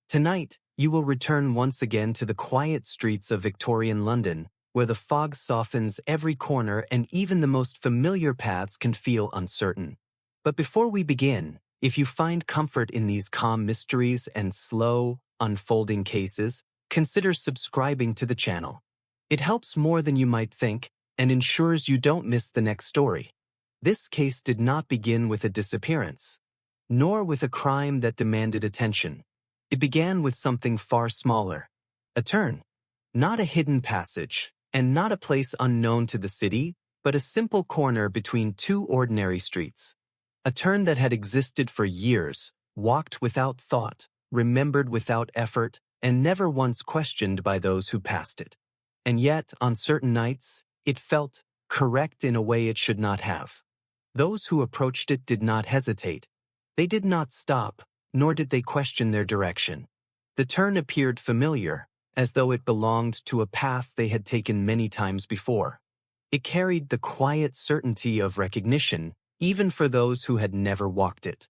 Tonight, you will return once again to the quiet streets of Victorian London, where the fog softens every corner and even the most familiar paths can feel uncertain. But before we begin, if you find comfort in these calm mysteries and slow, unfolding cases, consider subscribing to the channel. It helps more than you might think and ensures you don't miss the next story. This case did not begin with a disappearance, nor with a crime that demanded attention. It began with something far smaller, a turn, not a hidden passage, and not a place unknown to the city, but a simple corner between two ordinary streets. A turn that had existed for years, walked without thought, remembered without effort, and never once questioned by those who passed it. And yet, on certain nights, it felt correct in a way it should not have. Those who approached it did not hesitate. They did not stop, nor did they question their direction. The turn appeared familiar, as though it belonged to a path they had taken many times before. It carried the quiet certainty of recognition, even for those who had never walked it.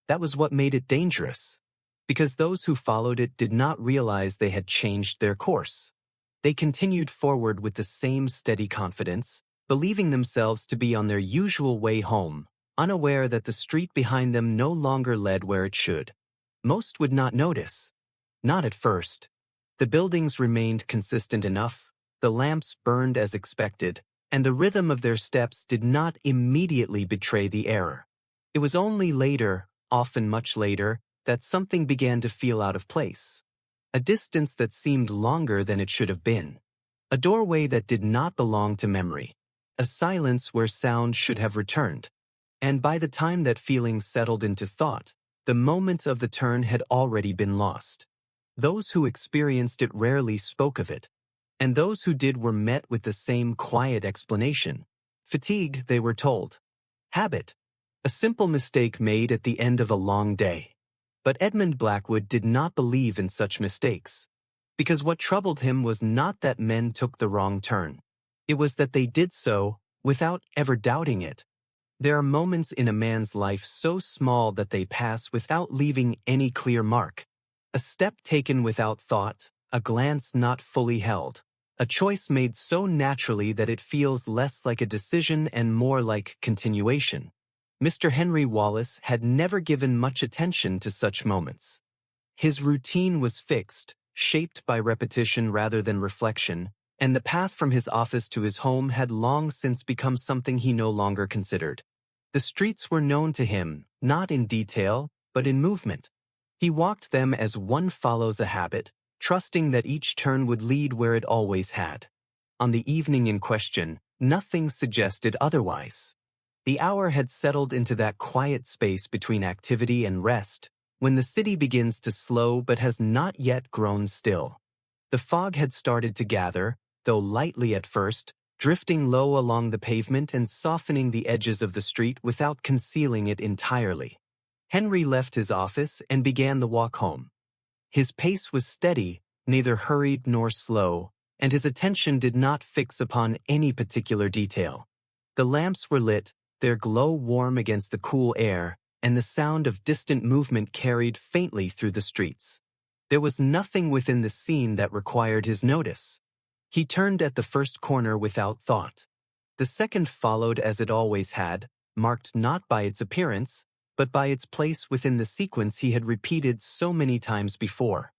That was what made it dangerous, because those who followed it did not realize they had changed their course. They continued forward with the same steady confidence, believing themselves to be on their usual way home, unaware that the street behind them no longer led where it should. Most would not notice. Not at first. The buildings remained consistent enough, the lamps burned as expected, and the rhythm of their steps did not immediately betray the error. It was only later, often much later, that something began to feel out of place. A distance that seemed longer than it should have been. A doorway that did not belong to memory. A silence where sound should have returned. And by the time that feeling settled into thought, the moment of the turn had already been lost. Those who experienced it rarely spoke of it, and those who did were met with the same quiet explanation. Fatigue, they were told. Habit. A simple mistake made at the end of a long day. But Edmund Blackwood did not believe in such mistakes, because what troubled him was not that men took the wrong turn. It was that they did so without ever doubting it. There are moments in a man's life so small that they pass without leaving any clear mark. A step taken without thought, a glance not fully held, a choice made so naturally that it feels less like a decision and more like continuation. Mr. Henry Wallace had never given much attention to such moments. His routine was fixed, shaped by repetition rather than reflection, and the path from his office to his home had long since become something he no longer considered. The streets were known to him, not in detail, but in movement. He walked them as one follows a habit, trusting that each turn would lead where it always had. On the evening in question, nothing suggested otherwise. The hour had settled into that quiet space between activity and rest, when the city begins to slow but has not yet grown still. The fog had started to gather, though lightly at first, drifting low along the pavement and softening the edges of the street without concealing it entirely. Henry left his office and began the walk home. His pace was steady, neither hurried nor slow, and his attention did not fix upon any particular detail. The lamps were lit, their glow warm against the cool air, and the sound of distant movement carried faintly through the streets. There was nothing within the scene that required his notice. He turned at the first corner without thought. The second followed as it always had, marked not by its appearance, but by its place within the sequence he had repeated so many times before.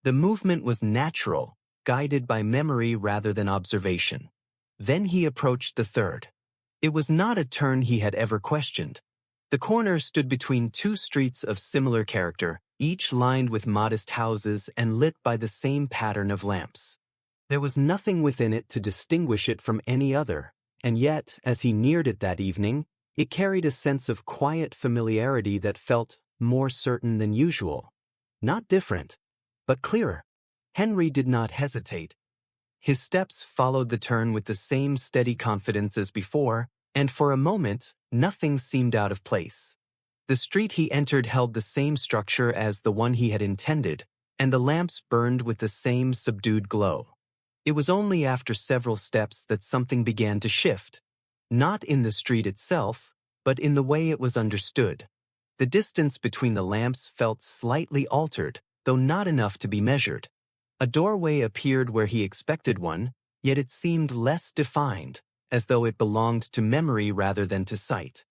The movement was natural, guided by memory rather than observation. Then he approached the third. It was not a turn he had ever questioned. The corner stood between two streets of similar character, each lined with modest houses and lit by the same pattern of lamps. There was nothing within it to distinguish it from any other, and yet, as he neared it that evening, it carried a sense of quiet familiarity that felt more certain than usual. Not different, but clearer. Henry did not hesitate. His steps followed the turn with the same steady confidence as before, and for a moment, nothing seemed out of place. The street he entered held the same structure as the one he had intended, and the lamps burned with the same subdued glow. It was only after several steps that something began to shift, not in the street itself, but in the way it was understood. The distance between the lamps felt slightly altered, though not enough to be measured. A doorway appeared where he expected one, yet it seemed less defined, as though it belonged to memory rather than to sight.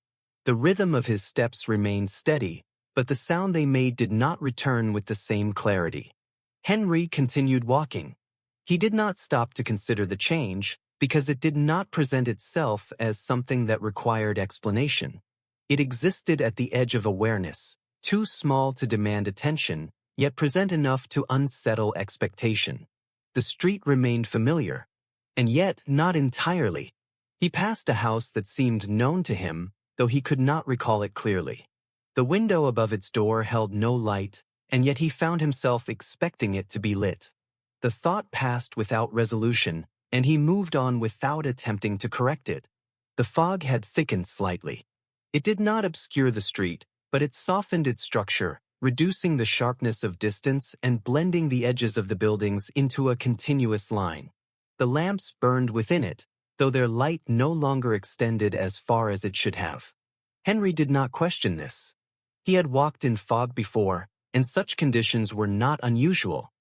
The rhythm of his steps remained steady, but the sound they made did not return with the same clarity. Henry continued walking. He did not stop to consider the change, because it did not present itself as something that required explanation. It existed at the edge of awareness, too small to demand attention, yet present enough to unsettle expectation. The street remained familiar, and yet not entirely. He passed a house that seemed known to him, though he could not recall it clearly. The window above its door held no light, and yet he found himself expecting it to be lit. The thought passed without resolution, and he moved on without attempting to correct it. The fog had thickened slightly. It did not obscure the street, but it softened its structure, reducing the sharpness of distance and blending the edges of the buildings into a continuous line. The lamps burned within it, though their light no longer extended as far as it should have. Henry did not question this. He had walked in fog before, and such conditions were not unusual.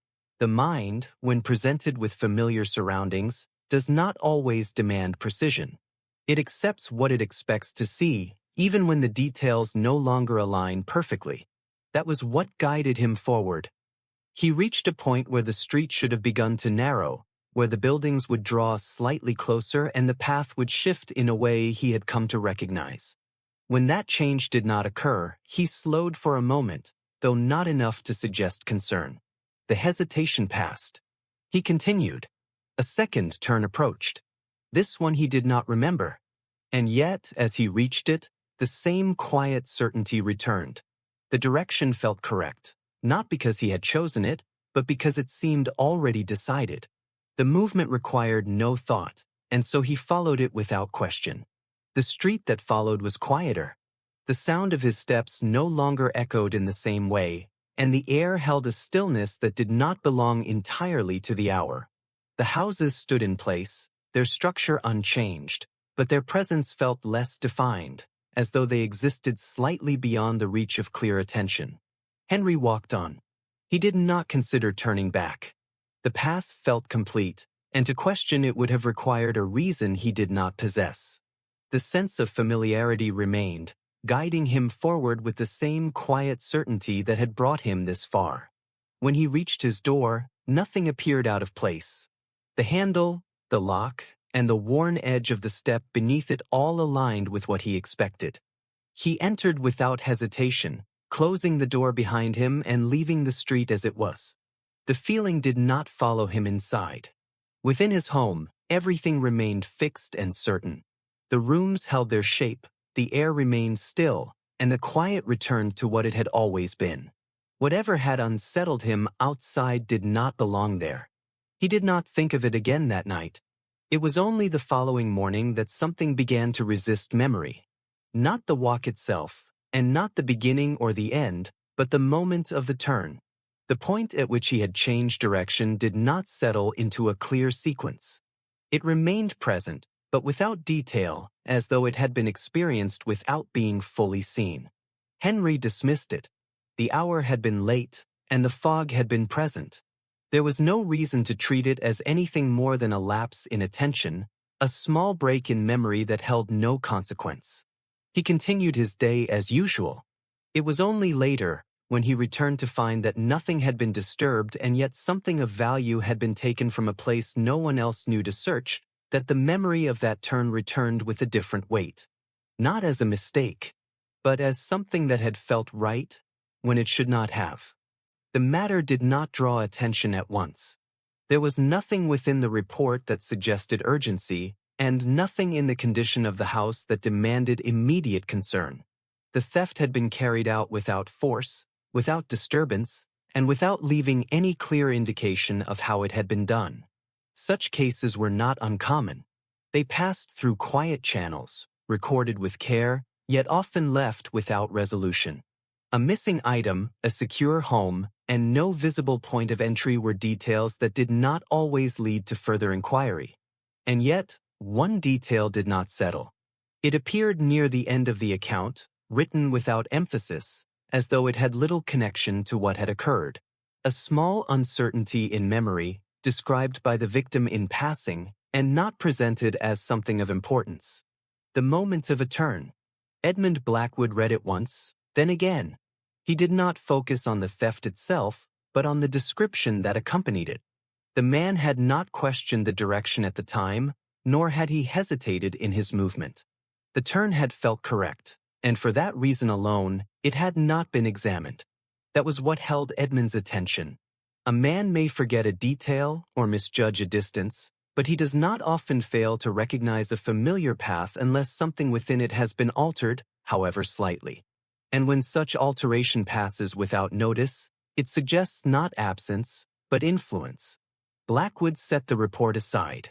The mind, when presented with familiar surroundings, does not always demand precision. It accepts what it expects to see, even when the details no longer align perfectly. That was what guided him forward. He reached a point where the street should have begun to narrow, where the buildings would draw slightly closer and the path would shift in a way he had come to recognize. When that change did not occur, he slowed for a moment, though not enough to suggest concern. The hesitation passed. He continued. A second turn approached. This one he did not remember. And yet, as he reached it, the same quiet certainty returned. The direction felt correct, not because he had chosen it, but because it seemed already decided. The movement required no thought, and so he followed it without question. The street that followed was quieter. The sound of his steps no longer echoed in the same way, and the air held a stillness that did not belong entirely to the hour. The houses stood in place, their structure unchanged, but their presence felt less defined, as though they existed slightly beyond the reach of clear attention. Henry walked on. He did not consider turning back. The path felt complete, and to question it would have required a reason he did not possess. The sense of familiarity remained, guiding him forward with the same quiet certainty that had brought him this far. When he reached his door, nothing appeared out of place. The handle, the lock, and the worn edge of the step beneath it all aligned with what he expected. He entered without hesitation, closing the door behind him and leaving the street as it was. The feeling did not follow him inside. Within his home, everything remained fixed and certain. The rooms held their shape, the air remained still, and the quiet returned to what it had always been. Whatever had unsettled him outside did not belong there. He did not think of it again that night. It was only the following morning that something began to resist memory. Not the walk itself, and not the beginning or the end, but the moment of the turn. The point at which he had changed direction did not settle into a clear sequence. It remained present, but without detail, as though it had been experienced without being fully seen. Henry dismissed it. The hour had been late, and the fog had been present. There was no reason to treat it as anything more than a lapse in attention, a small break in memory that held no consequence. He continued his day as usual. It was only later, when he returned to find that nothing had been disturbed and yet something of value had been taken from a place no one else knew to search, that the memory of that turn returned with a different weight. Not as a mistake, but as something that had felt right when it should not have. The matter did not draw attention at once. There was nothing within the report that suggested urgency, and nothing in the condition of the house that demanded immediate concern. The theft had been carried out without force, without disturbance, and without leaving any clear indication of how it had been done. Such cases were not uncommon. They passed through quiet channels, recorded with care, yet often left without resolution. A missing item, a secure home, and no visible point of entry were details that did not always lead to further inquiry. And yet, one detail did not settle. It appeared near the end of the account, written without emphasis, as though it had little connection to what had occurred. a small uncertainty in memory described by the victim in passing and not presented as something of importance. The moment of a turn. Edmund Blackwood read it once, then again. He did not focus on the theft itself, but on the description that accompanied it. The man had not questioned the direction at the time, nor had he hesitated in his movement. The turn had felt correct, and for that reason alone, it had not been examined. That was what held Edmund's attention. A man may forget a detail or misjudge a distance, but he does not often fail to recognize a familiar path unless something within it has been altered, however slightly. And when such alteration passes without notice, it suggests not absence, but influence. Blackwood set the report aside.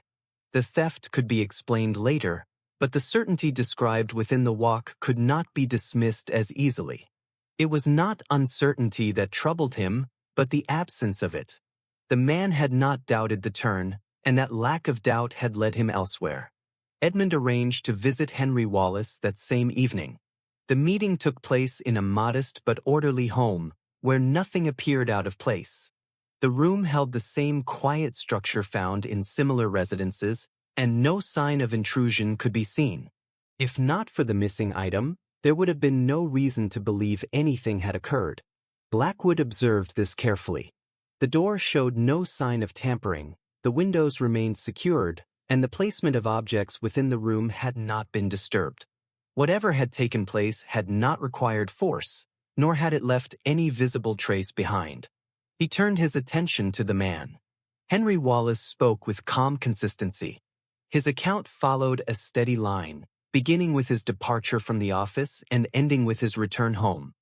The theft could be explained later, but the certainty described within the walk could not be dismissed as easily. It was not uncertainty that troubled him, but the absence of it. The man had not doubted the turn, and that lack of doubt had led him elsewhere. Edmund arranged to visit Henry Wallace that same evening. The meeting took place in a modest but orderly home, where nothing appeared out of place. The room held the same quiet structure found in similar residences, and no sign of intrusion could be seen. If not for the missing item, there would have been no reason to believe anything had occurred. Blackwood observed this carefully. The door showed no sign of tampering, the windows remained secured, and the placement of objects within the room had not been disturbed. Whatever had taken place had not required force, nor had it left any visible trace behind. He turned his attention to the man. Henry Wallace spoke with calm consistency. His account followed a steady line, beginning with his departure from the office and ending with his return home.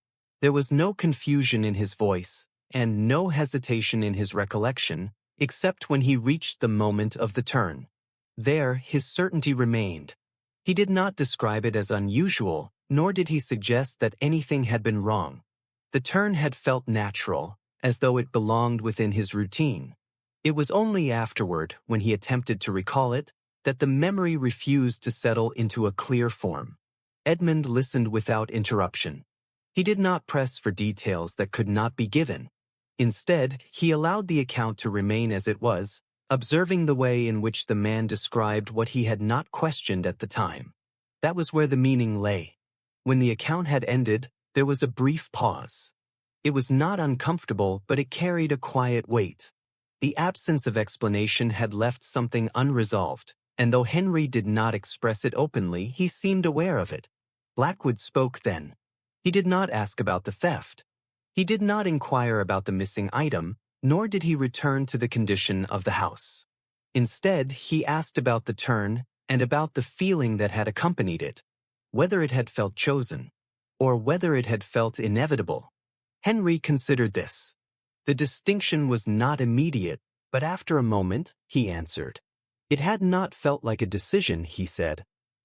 There was no confusion in his voice, and no hesitation in his recollection, except when he reached the moment of the turn. There, his certainty remained. He did not describe it as unusual, nor did he suggest that anything had been wrong. The turn had felt natural, as though it belonged within his routine. It was only afterward, when he attempted to recall it, that the memory refused to settle into a clear form. Edmund listened without interruption. He did not press for details that could not be given. Instead, he allowed the account to remain as it was, observing the way in which the man described what he had not questioned at the time. That was where the meaning lay. When the account had ended, there was a brief pause. It was not uncomfortable, but it carried a quiet weight. The absence of explanation had left something unresolved, and though Henry did not express it openly, he seemed aware of it. Blackwood spoke then. He did not ask about the theft. He did not inquire about the missing item, nor did he return to the condition of the house. Instead, he asked about the turn and about the feeling that had accompanied it, whether it had felt chosen, or whether it had felt inevitable. Henry considered this. The distinction was not immediate, but after a moment, he answered. It had not felt like a decision, he said.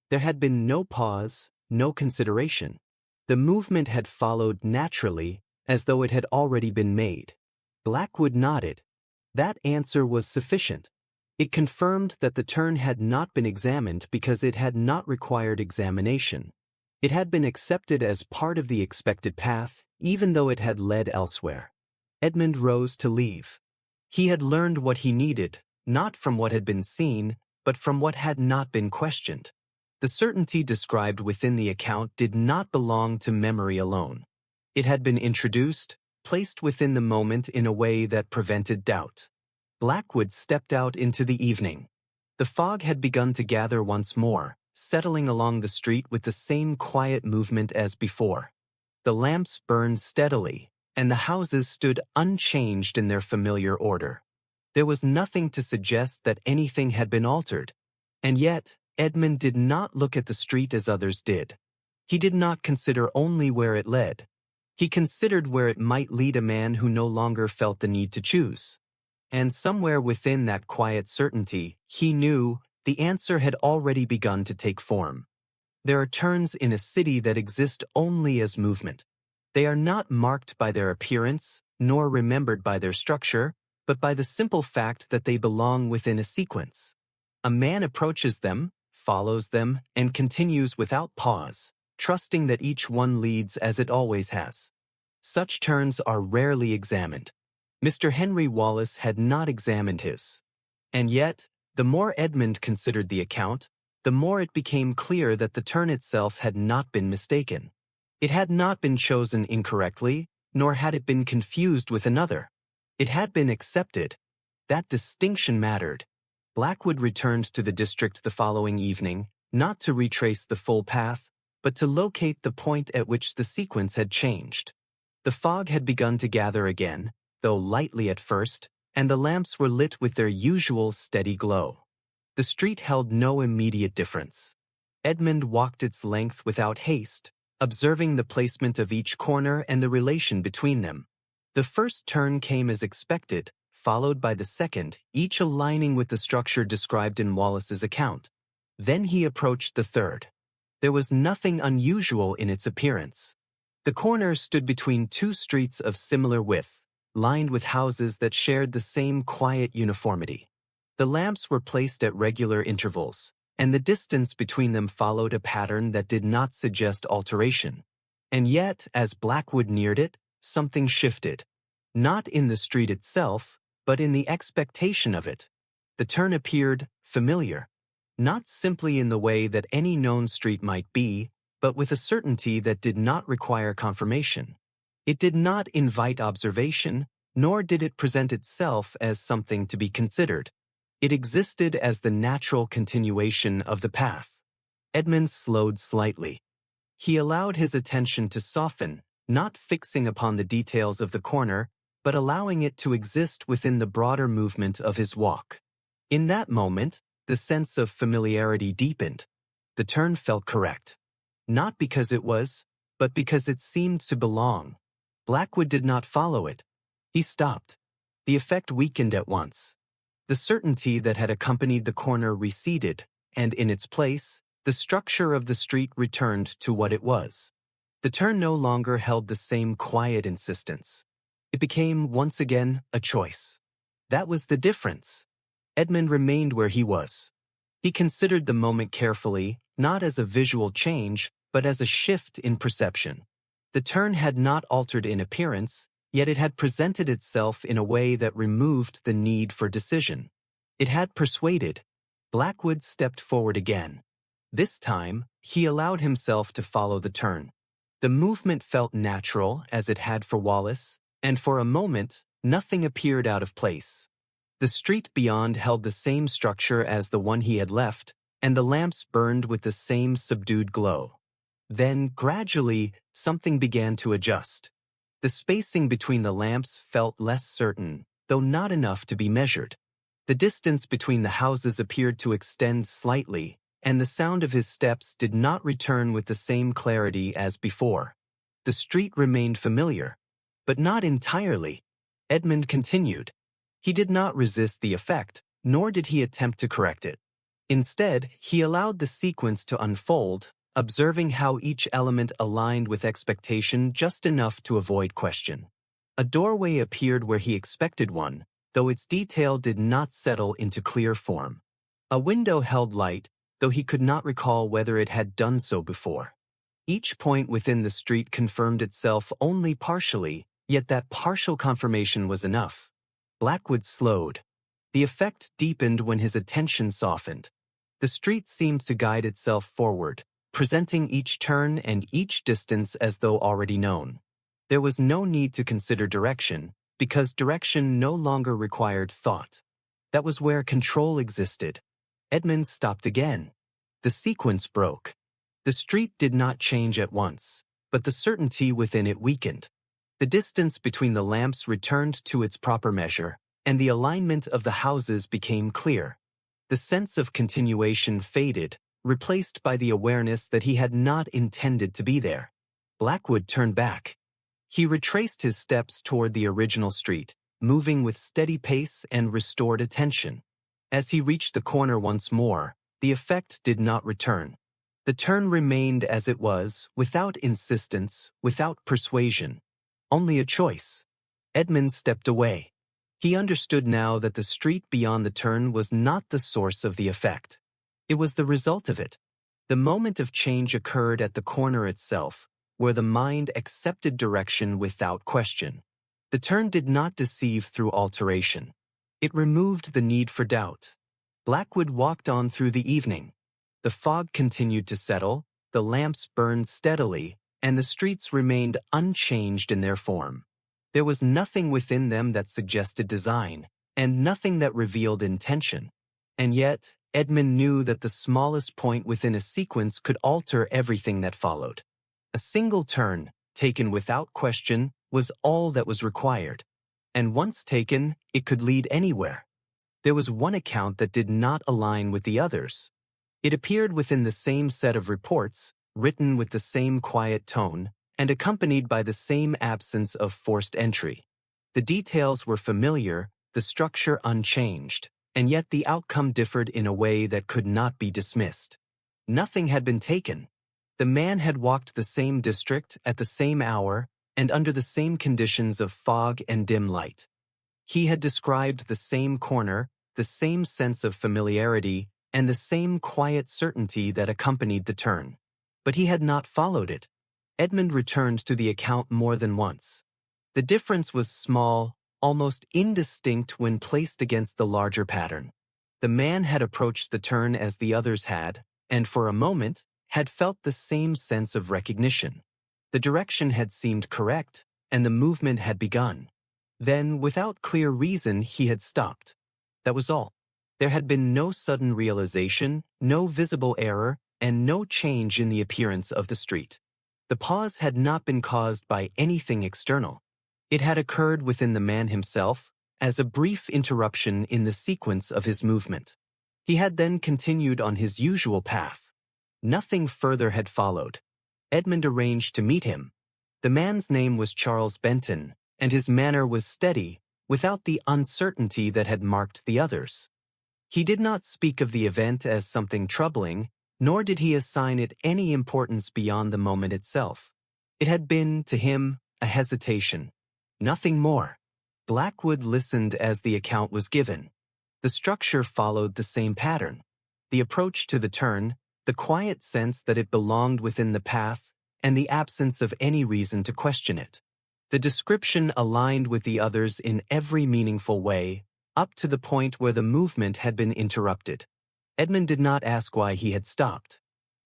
There had been no pause, no consideration. The movement had followed naturally, as though it had already been made. Blackwood nodded. That answer was sufficient. It confirmed that the turn had not been examined because it had not required examination. It had been accepted as part of the expected path, even though it had led elsewhere. Edmund rose to leave. He had learned what he needed, not from what had been seen, but from what had not been questioned. The certainty described within the account did not belong to memory alone. It had been introduced, placed within the moment in a way that prevented doubt. Blackwood stepped out into the evening. The fog had begun to gather once more, settling along the street with the same quiet movement as before. The lamps burned steadily, and the houses stood unchanged in their familiar order. There was nothing to suggest that anything had been altered, and yet Edmund did not look at the street as others did. He did not consider only where it led. He considered where it might lead a man who no longer felt the need to choose. And somewhere within that quiet certainty, he knew the answer had already begun to take form. There are turns in a city that exist only as movement. They are not marked by their appearance, nor remembered by their structure, but by the simple fact that they belong within a sequence. A man approaches them, follows them, and continues without pause, trusting that each one leads as it always has. Such turns are rarely examined. Mr. Henry Wallace had not examined his. And yet, the more Edmund considered the account, the more it became clear that the turn itself had not been mistaken. It had not been chosen incorrectly, nor had it been confused with another. It had been accepted. That distinction mattered. Blackwood returned to the district the following evening, not to retrace the full path, but to locate the point at which the sequence had changed. The fog had begun to gather again, though lightly at first, and the lamps were lit with their usual steady glow. The street held no immediate difference. Edmund walked its length without haste, observing the placement of each corner and the relation between them. The first turn came as expected, followed by the second, each aligning with the structure described in Wallace's account. Then he approached the third. There was nothing unusual in its appearance. The corner stood between two streets of similar width, lined with houses that shared the same quiet uniformity. The lamps were placed at regular intervals, and the distance between them followed a pattern that did not suggest alteration. And yet, as Blackwood neared it, something shifted. Not in the street itself, but in the expectation of it. The turn appeared familiar, not simply in the way that any known street might be, but with a certainty that did not require confirmation. It did not invite observation, nor did it present itself as something to be considered. It existed as the natural continuation of the path. Edmund slowed slightly. He allowed his attention to soften, not fixing upon the details of the corner, but allowing it to exist within the broader movement of his walk. In that moment, the sense of familiarity deepened. The turn felt correct. Not because it was, but because it seemed to belong. Blackwood did not follow it. He stopped. The effect weakened at once. The certainty that had accompanied the corner receded, and in its place, the structure of the street returned to what it was. The turn no longer held the same quiet insistence. It became, once again, a choice. That was the difference. Edmund remained where he was. He considered the moment carefully, not as a visual change, but as a shift in perception. The turn had not altered in appearance, yet it had presented itself in a way that removed the need for decision. It had persuaded. Blackwood stepped forward again. This time, he allowed himself to follow the turn. The movement felt natural, as it had for Wallace, and for a moment, nothing appeared out of place. The street beyond held the same structure as the one he had left, and the lamps burned with the same subdued glow. Then, gradually, something began to adjust. The spacing between the lamps felt less certain, though not enough to be measured. The distance between the houses appeared to extend slightly, and the sound of his steps did not return with the same clarity as before. The street remained familiar, but not entirely. Edmund continued. He did not resist the effect, nor did he attempt to correct it. Instead, he allowed the sequence to unfold, observing how each element aligned with expectation just enough to avoid question. A doorway appeared where he expected one, though its detail did not settle into clear form. A window held light, though he could not recall whether it had done so before. Each point within the street confirmed itself only partially, yet that partial confirmation was enough. Blackwood slowed. The effect deepened when his attention softened. The street seemed to guide itself forward, presenting each turn and each distance as though already known. There was no need to consider direction, because direction no longer required thought. That was where control existed. Edmund stopped again. The sequence broke. The street did not change at once, but the certainty within it weakened. The distance between the lamps returned to its proper measure, and the alignment of the houses became clear. The sense of continuation faded, replaced by the awareness that he had not intended to be there. Blackwood turned back. He retraced his steps toward the original street, moving with steady pace and restored attention. As he reached the corner once more, the effect did not return. The turn remained as it was, without insistence, without persuasion. Only a choice. Edmund stepped away. He understood now that the street beyond the turn was not the source of the effect. It was the result of it. The moment of change occurred at the corner itself, where the mind accepted direction without question. The turn did not deceive through alteration. It removed the need for doubt. Blackwood walked on through the evening. The fog continued to settle, the lamps burned steadily, and the streets remained unchanged in their form. There was nothing within them that suggested design, and nothing that revealed intention. And yet, Edmund knew that the smallest point within a sequence could alter everything that followed. A single turn, taken without question, was all that was required. And once taken, it could lead anywhere. There was one account that did not align with the others. It appeared within the same set of reports, written with the same quiet tone, and accompanied by the same absence of forced entry. The details were familiar, the structure unchanged, and yet the outcome differed in a way that could not be dismissed. Nothing had been taken. The man had walked the same district at the same hour and under the same conditions of fog and dim light. He had described the same corner, the same sense of familiarity, and the same quiet certainty that accompanied the turn. But he had not followed it. Edmund returned to the account more than once. The difference was small, almost indistinct when placed against the larger pattern. The man had approached the turn as the others had, and for a moment, had felt the same sense of recognition. The direction had seemed correct, and the movement had begun. Then, without clear reason, he had stopped. That was all. There had been no sudden realization, no visible error, and no change in the appearance of the street. The pause had not been caused by anything external. It had occurred within the man himself, as a brief interruption in the sequence of his movement. He had then continued on his usual path. Nothing further had followed. Edmund arranged to meet him. The man's name was Charles Benton, and his manner was steady, without the uncertainty that had marked the others. He did not speak of the event as something troubling, nor did he assign it any importance beyond the moment itself. It had been, to him, a hesitation. Nothing more. Blackwood listened as the account was given. The structure followed the same pattern. The approach to the turn, the quiet sense that it belonged within the path, and the absence of any reason to question it. The description aligned with the others in every meaningful way, up to the point where the movement had been interrupted. Edmund did not ask why he had stopped.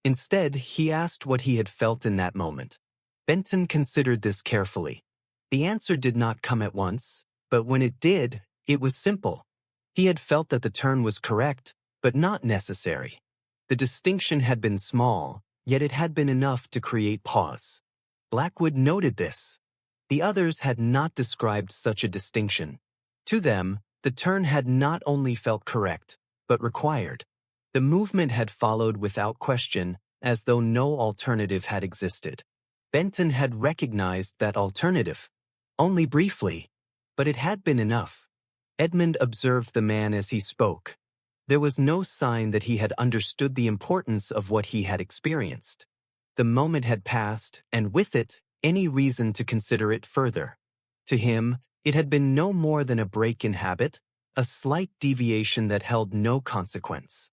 Instead, he asked what he had felt in that moment. Benton considered this carefully. The answer did not come at once, but when it did, it was simple. He had felt that the turn was correct, but not necessary. The distinction had been small, yet it had been enough to create pause. Blackwood noted this. The others had not described such a distinction. To them, the turn had not only felt correct, but required. The movement had followed without question, as though no alternative had existed. Benton had recognized that alternative. Only briefly, but it had been enough. Edmund observed the man as he spoke. There was no sign that he had understood the importance of what he had experienced. The moment had passed, and with it, any reason to consider it further. To him, it had been no more than a break in habit, a slight deviation that held no consequence.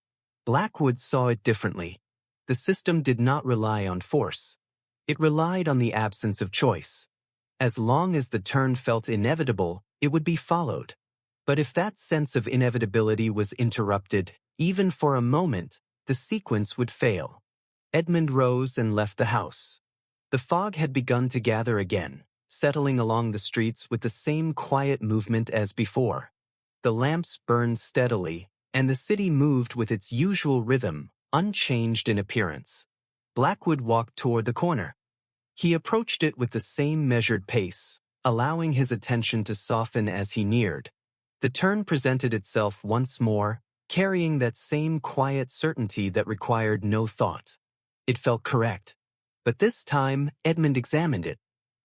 Blackwood saw it differently. The system did not rely on force. It relied on the absence of choice. As long as the turn felt inevitable, it would be followed. But if that sense of inevitability was interrupted, even for a moment, the sequence would fail. Edmund rose and left the house. The fog had begun to gather again, settling along the streets with the same quiet movement as before. The lamps burned steadily, and the city moved with its usual rhythm, unchanged in appearance. Blackwood walked toward the corner. He approached it with the same measured pace, allowing his attention to soften as he neared. The turn presented itself once more, carrying that same quiet certainty that required no thought. It felt correct. But this time, Edmund examined it.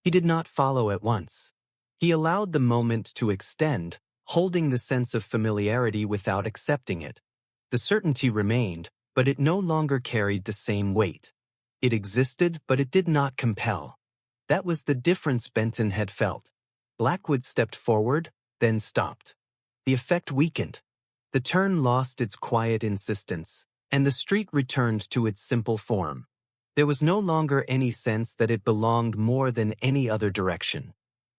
He did not follow at once. He allowed the moment to extend, holding the sense of familiarity without accepting it. The certainty remained, but it no longer carried the same weight. It existed, but it did not compel. That was the difference Benton had felt. Blackwood stepped forward, then stopped. The effect weakened. The turn lost its quiet insistence, and the street returned to its simple form. There was no longer any sense that it belonged more than any other direction.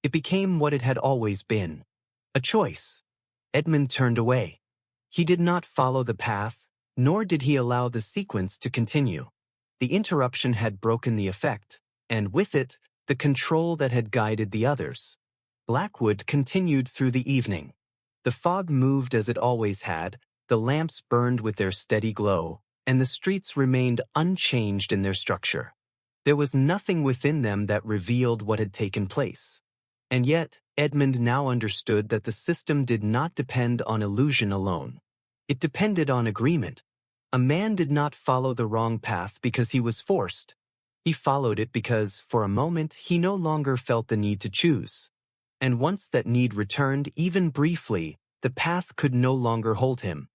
It became what it had always been. A choice. Edmund turned away. He did not follow the path, nor did he allow the sequence to continue. The interruption had broken the effect, and with it, the control that had guided the others. Blackwood continued through the evening. The fog moved as it always had, the lamps burned with their steady glow, and the streets remained unchanged in their structure. There was nothing within them that revealed what had taken place. And yet, Edmund now understood that the system did not depend on illusion alone. It depended on agreement. A man did not follow the wrong path because he was forced. He followed it because, for a moment, he no longer felt the need to choose. And once that need returned, even briefly, the path could no longer hold him.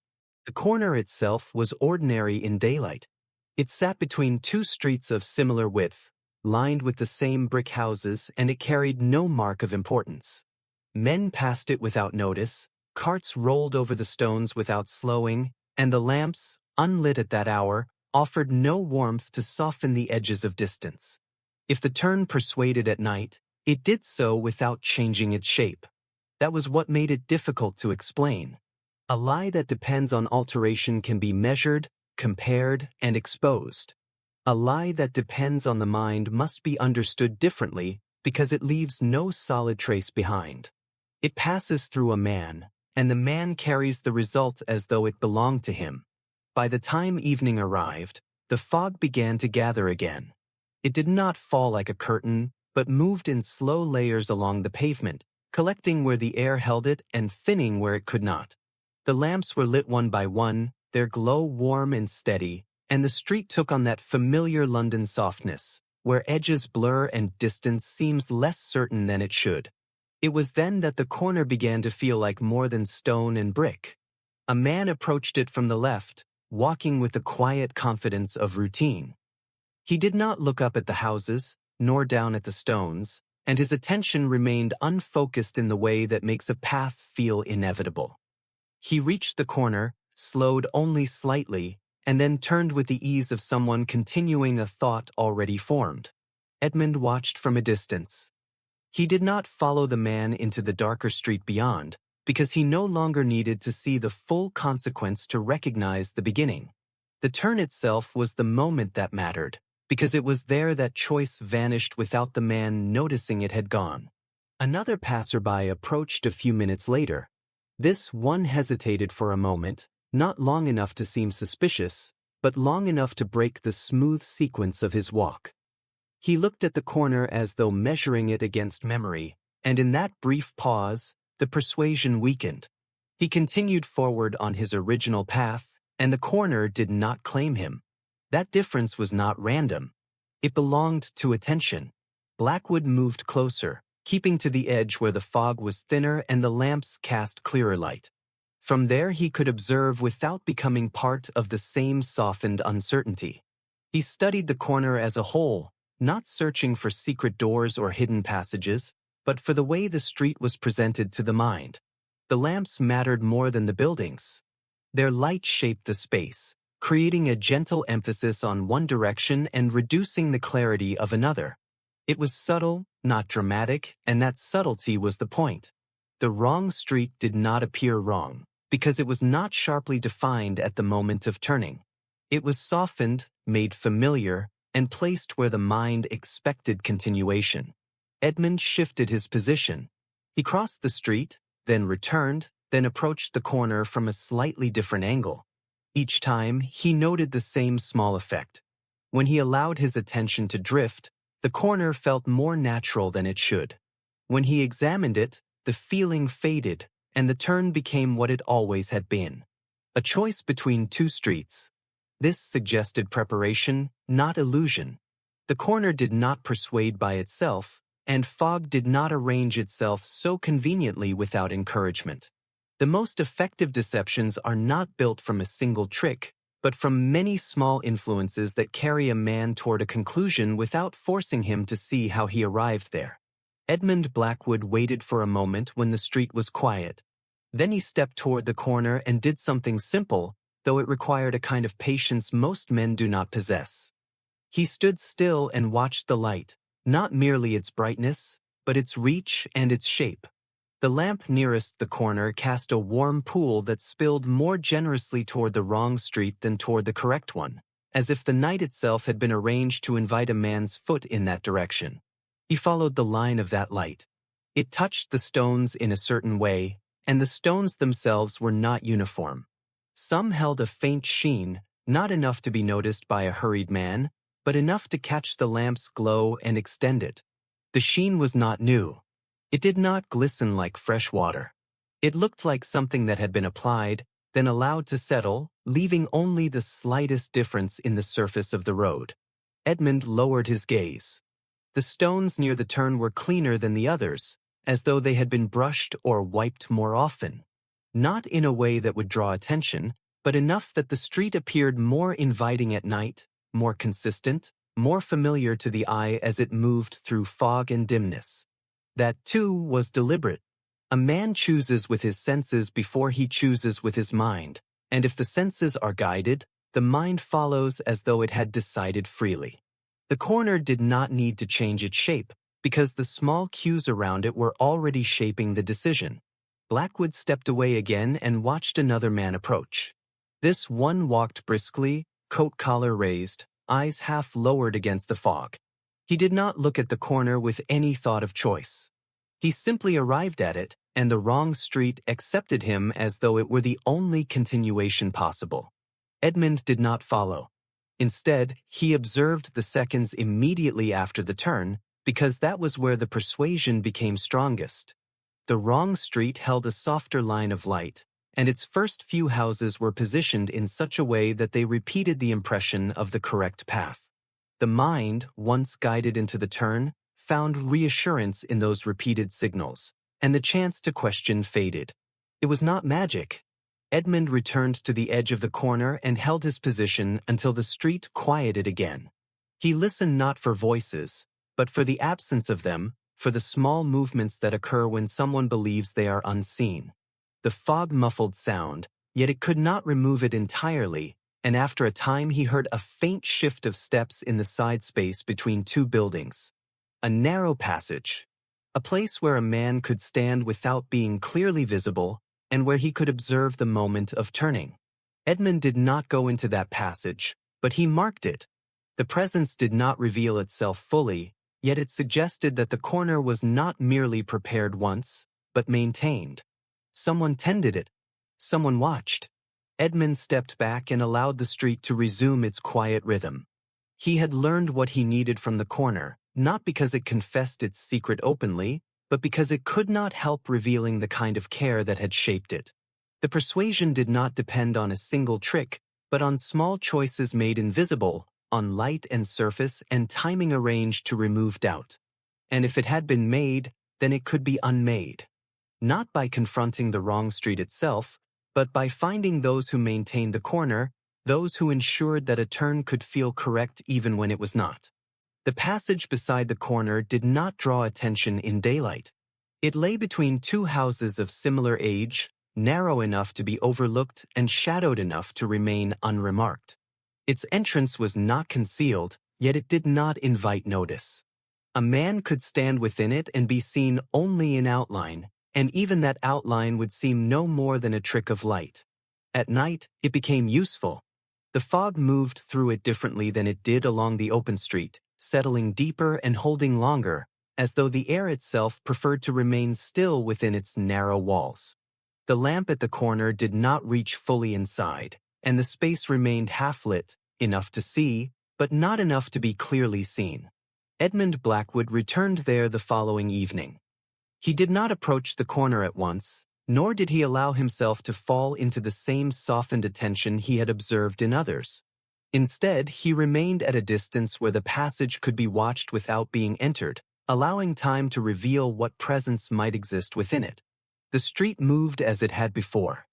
The corner itself was ordinary in daylight. It sat between two streets of similar width, lined with the same brick houses, and it carried no mark of importance. Men passed it without notice, carts rolled over the stones without slowing, and the lamps, unlit at that hour, offered no warmth to soften the edges of distance. If the turn persuaded at night, it did so without changing its shape. That was what made it difficult to explain. A lie that depends on alteration can be measured, compared, and exposed. A lie that depends on the mind must be understood differently because it leaves no solid trace behind. It passes through a man, and the man carries the result as though it belonged to him. By the time evening arrived, the fog began to gather again. It did not fall like a curtain, but moved in slow layers along the pavement, collecting where the air held it and thinning where it could not. The lamps were lit one by one, their glow warm and steady, and the street took on that familiar London softness, where edges blur and distance seems less certain than it should. It was then that the corner began to feel like more than stone and brick. A man approached it from the left, walking with the quiet confidence of routine. He did not look up at the houses, nor down at the stones, and his attention remained unfocused in the way that makes a path feel inevitable. He reached the corner, slowed only slightly, and then turned with the ease of someone continuing a thought already formed. Edmund watched from a distance. He did not follow the man into the darker street beyond, because he no longer needed to see the full consequence to recognize the beginning. The turn itself was the moment that mattered, because it was there that choice vanished without the man noticing it had gone. Another passerby approached a few minutes later. This one hesitated for a moment, not long enough to seem suspicious, but long enough to break the smooth sequence of his walk. He looked at the corner as though measuring it against memory, and in that brief pause, the persuasion weakened. He continued forward on his original path, and the corner did not claim him. That difference was not random. It belonged to attention. Blackwood moved closer, keeping to the edge where the fog was thinner and the lamps cast clearer light. From there he could observe without becoming part of the same softened uncertainty. He studied the corner as a whole, not searching for secret doors or hidden passages, but for the way the street was presented to the mind. The lamps mattered more than the buildings. Their light shaped the space, creating a gentle emphasis on one direction and reducing the clarity of another. It was subtle, not dramatic, and that subtlety was the point. The wrong street did not appear wrong, because it was not sharply defined at the moment of turning. It was softened, made familiar, and placed where the mind expected continuation. Edmund shifted his position. He crossed the street, then returned, then approached the corner from a slightly different angle. Each time, he noted the same small effect. When he allowed his attention to drift, the corner felt more natural than it should. When he examined it, the feeling faded, and the turn became what it always had been. A choice between two streets. This suggested preparation, not illusion. The corner did not persuade by itself, and fog did not arrange itself so conveniently without encouragement. The most effective deceptions are not built from a single trick, but from many small influences that carry a man toward a conclusion without forcing him to see how he arrived there. Edmund Blackwood waited for a moment when the street was quiet. Then he stepped toward the corner and did something simple, though it required a kind of patience most men do not possess. He stood still and watched the light, not merely its brightness, but its reach and its shape. The lamp nearest the corner cast a warm pool that spilled more generously toward the wrong street than toward the correct one, as if the night itself had been arranged to invite a man's foot in that direction. He followed the line of that light. It touched the stones in a certain way, and the stones themselves were not uniform. Some held a faint sheen, not enough to be noticed by a hurried man, but enough to catch the lamp's glow and extend it. The sheen was not new. It did not glisten like fresh water. It looked like something that had been applied, then allowed to settle, leaving only the slightest difference in the surface of the road. Edmund lowered his gaze. The stones near the turn were cleaner than the others, as though they had been brushed or wiped more often. Not in a way that would draw attention, but enough that the street appeared more inviting at night, more consistent, more familiar to the eye as it moved through fog and dimness. That, too, was deliberate. A man chooses with his senses before he chooses with his mind, and if the senses are guided, the mind follows as though it had decided freely. The corner did not need to change its shape, because the small cues around it were already shaping the decision. Blackwood stepped away again and watched another man approach. This one walked briskly, coat collar raised, eyes half lowered against the fog. He did not look at the corner with any thought of choice. He simply arrived at it, and the wrong street accepted him as though it were the only continuation possible. Edmund did not follow. Instead, he observed the seconds immediately after the turn, because that was where the persuasion became strongest. The wrong street held a softer line of light, and its first few houses were positioned in such a way that they repeated the impression of the correct path. The mind, once guided into the turn, found reassurance in those repeated signals, and the chance to question faded. It was not magic. Edmund returned to the edge of the corner and held his position until the street quieted again. He listened not for voices, but for the absence of them, for the small movements that occur when someone believes they are unseen. The fog muffled sound, yet it could not remove it entirely, and after a time he heard a faint shift of steps in the side space between two buildings. A narrow passage. A place where a man could stand without being clearly visible, and where he could observe the moment of turning. Edmund did not go into that passage, but he marked it. The presence did not reveal itself fully, yet it suggested that the corner was not merely prepared once, but maintained. Someone tended it. Someone watched. Edmund stepped back and allowed the street to resume its quiet rhythm. He had learned what he needed from the corner, not because it confessed its secret openly, but because it could not help revealing the kind of care that had shaped it. The persuasion did not depend on a single trick, but on small choices made invisible, on light and surface and timing arranged to remove doubt. And if it had been made, then it could be unmade. Not by confronting the wrong street itself, but by finding those who maintained the corner, those who ensured that a turn could feel correct even when it was not. The passage beside the corner did not draw attention in daylight. It lay between two houses of similar age, narrow enough to be overlooked and shadowed enough to remain unremarked. Its entrance was not concealed, yet it did not invite notice. A man could stand within it and be seen only in outline, and even that outline would seem no more than a trick of light. At night, it became useful. The fog moved through it differently than it did along the open street, settling deeper and holding longer, as though the air itself preferred to remain still within its narrow walls. The lamp at the corner did not reach fully inside, and the space remained half-lit, enough to see, but not enough to be clearly seen. Edmund Blackwood returned there the following evening. He did not approach the corner at once, nor did he allow himself to fall into the same softened attention he had observed in others. Instead, he remained at a distance where the passage could be watched without being entered, allowing time to reveal what presence might exist within it. The street moved as it had before.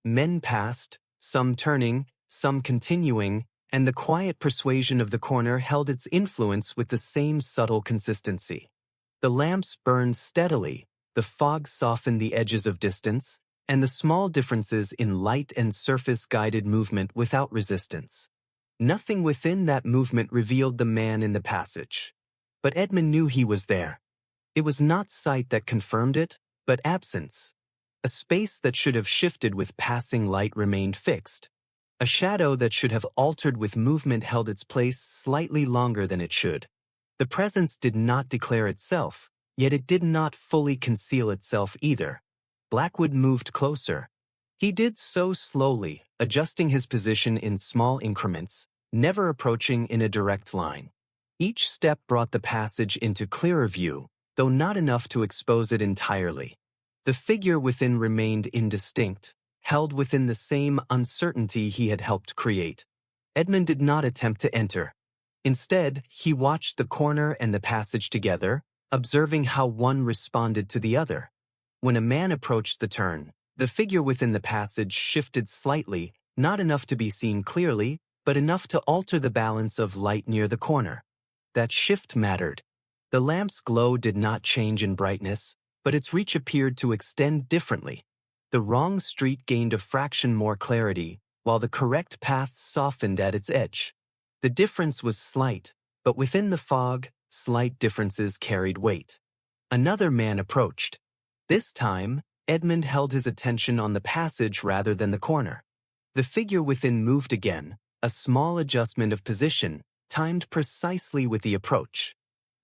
Men passed, some turning, some continuing, and the quiet persuasion of the corner held its influence with the same subtle consistency. The lamps burned steadily, the fog softened the edges of distance, and the small differences in light and surface guided movement without resistance. Nothing within that movement revealed the man in the passage. But Edmund knew he was there. It was not sight that confirmed it, but absence. A space that should have shifted with passing light remained fixed. A shadow that should have altered with movement held its place slightly longer than it should. The presence did not declare itself, yet it did not fully conceal itself either. Blackwood moved closer. He did so slowly, adjusting his position in small increments, never approaching in a direct line. Each step brought the passage into clearer view, though not enough to expose it entirely. The figure within remained indistinct, held within the same uncertainty he had helped create. Edmund did not attempt to enter. Instead, he watched the corner and the passage together, observing how one responded to the other. When a man approached the turn, the figure within the passage shifted slightly, not enough to be seen clearly, but enough to alter the balance of light near the corner. That shift mattered. The lamp's glow did not change in brightness, but its reach appeared to extend differently. The wrong street gained a fraction more clarity, while the correct path softened at its edge. The difference was slight, but within the fog, slight differences carried weight. Another man approached. This time, Edmund held his attention on the passage rather than the corner. The figure within moved again, a small adjustment of position, timed precisely with the approach.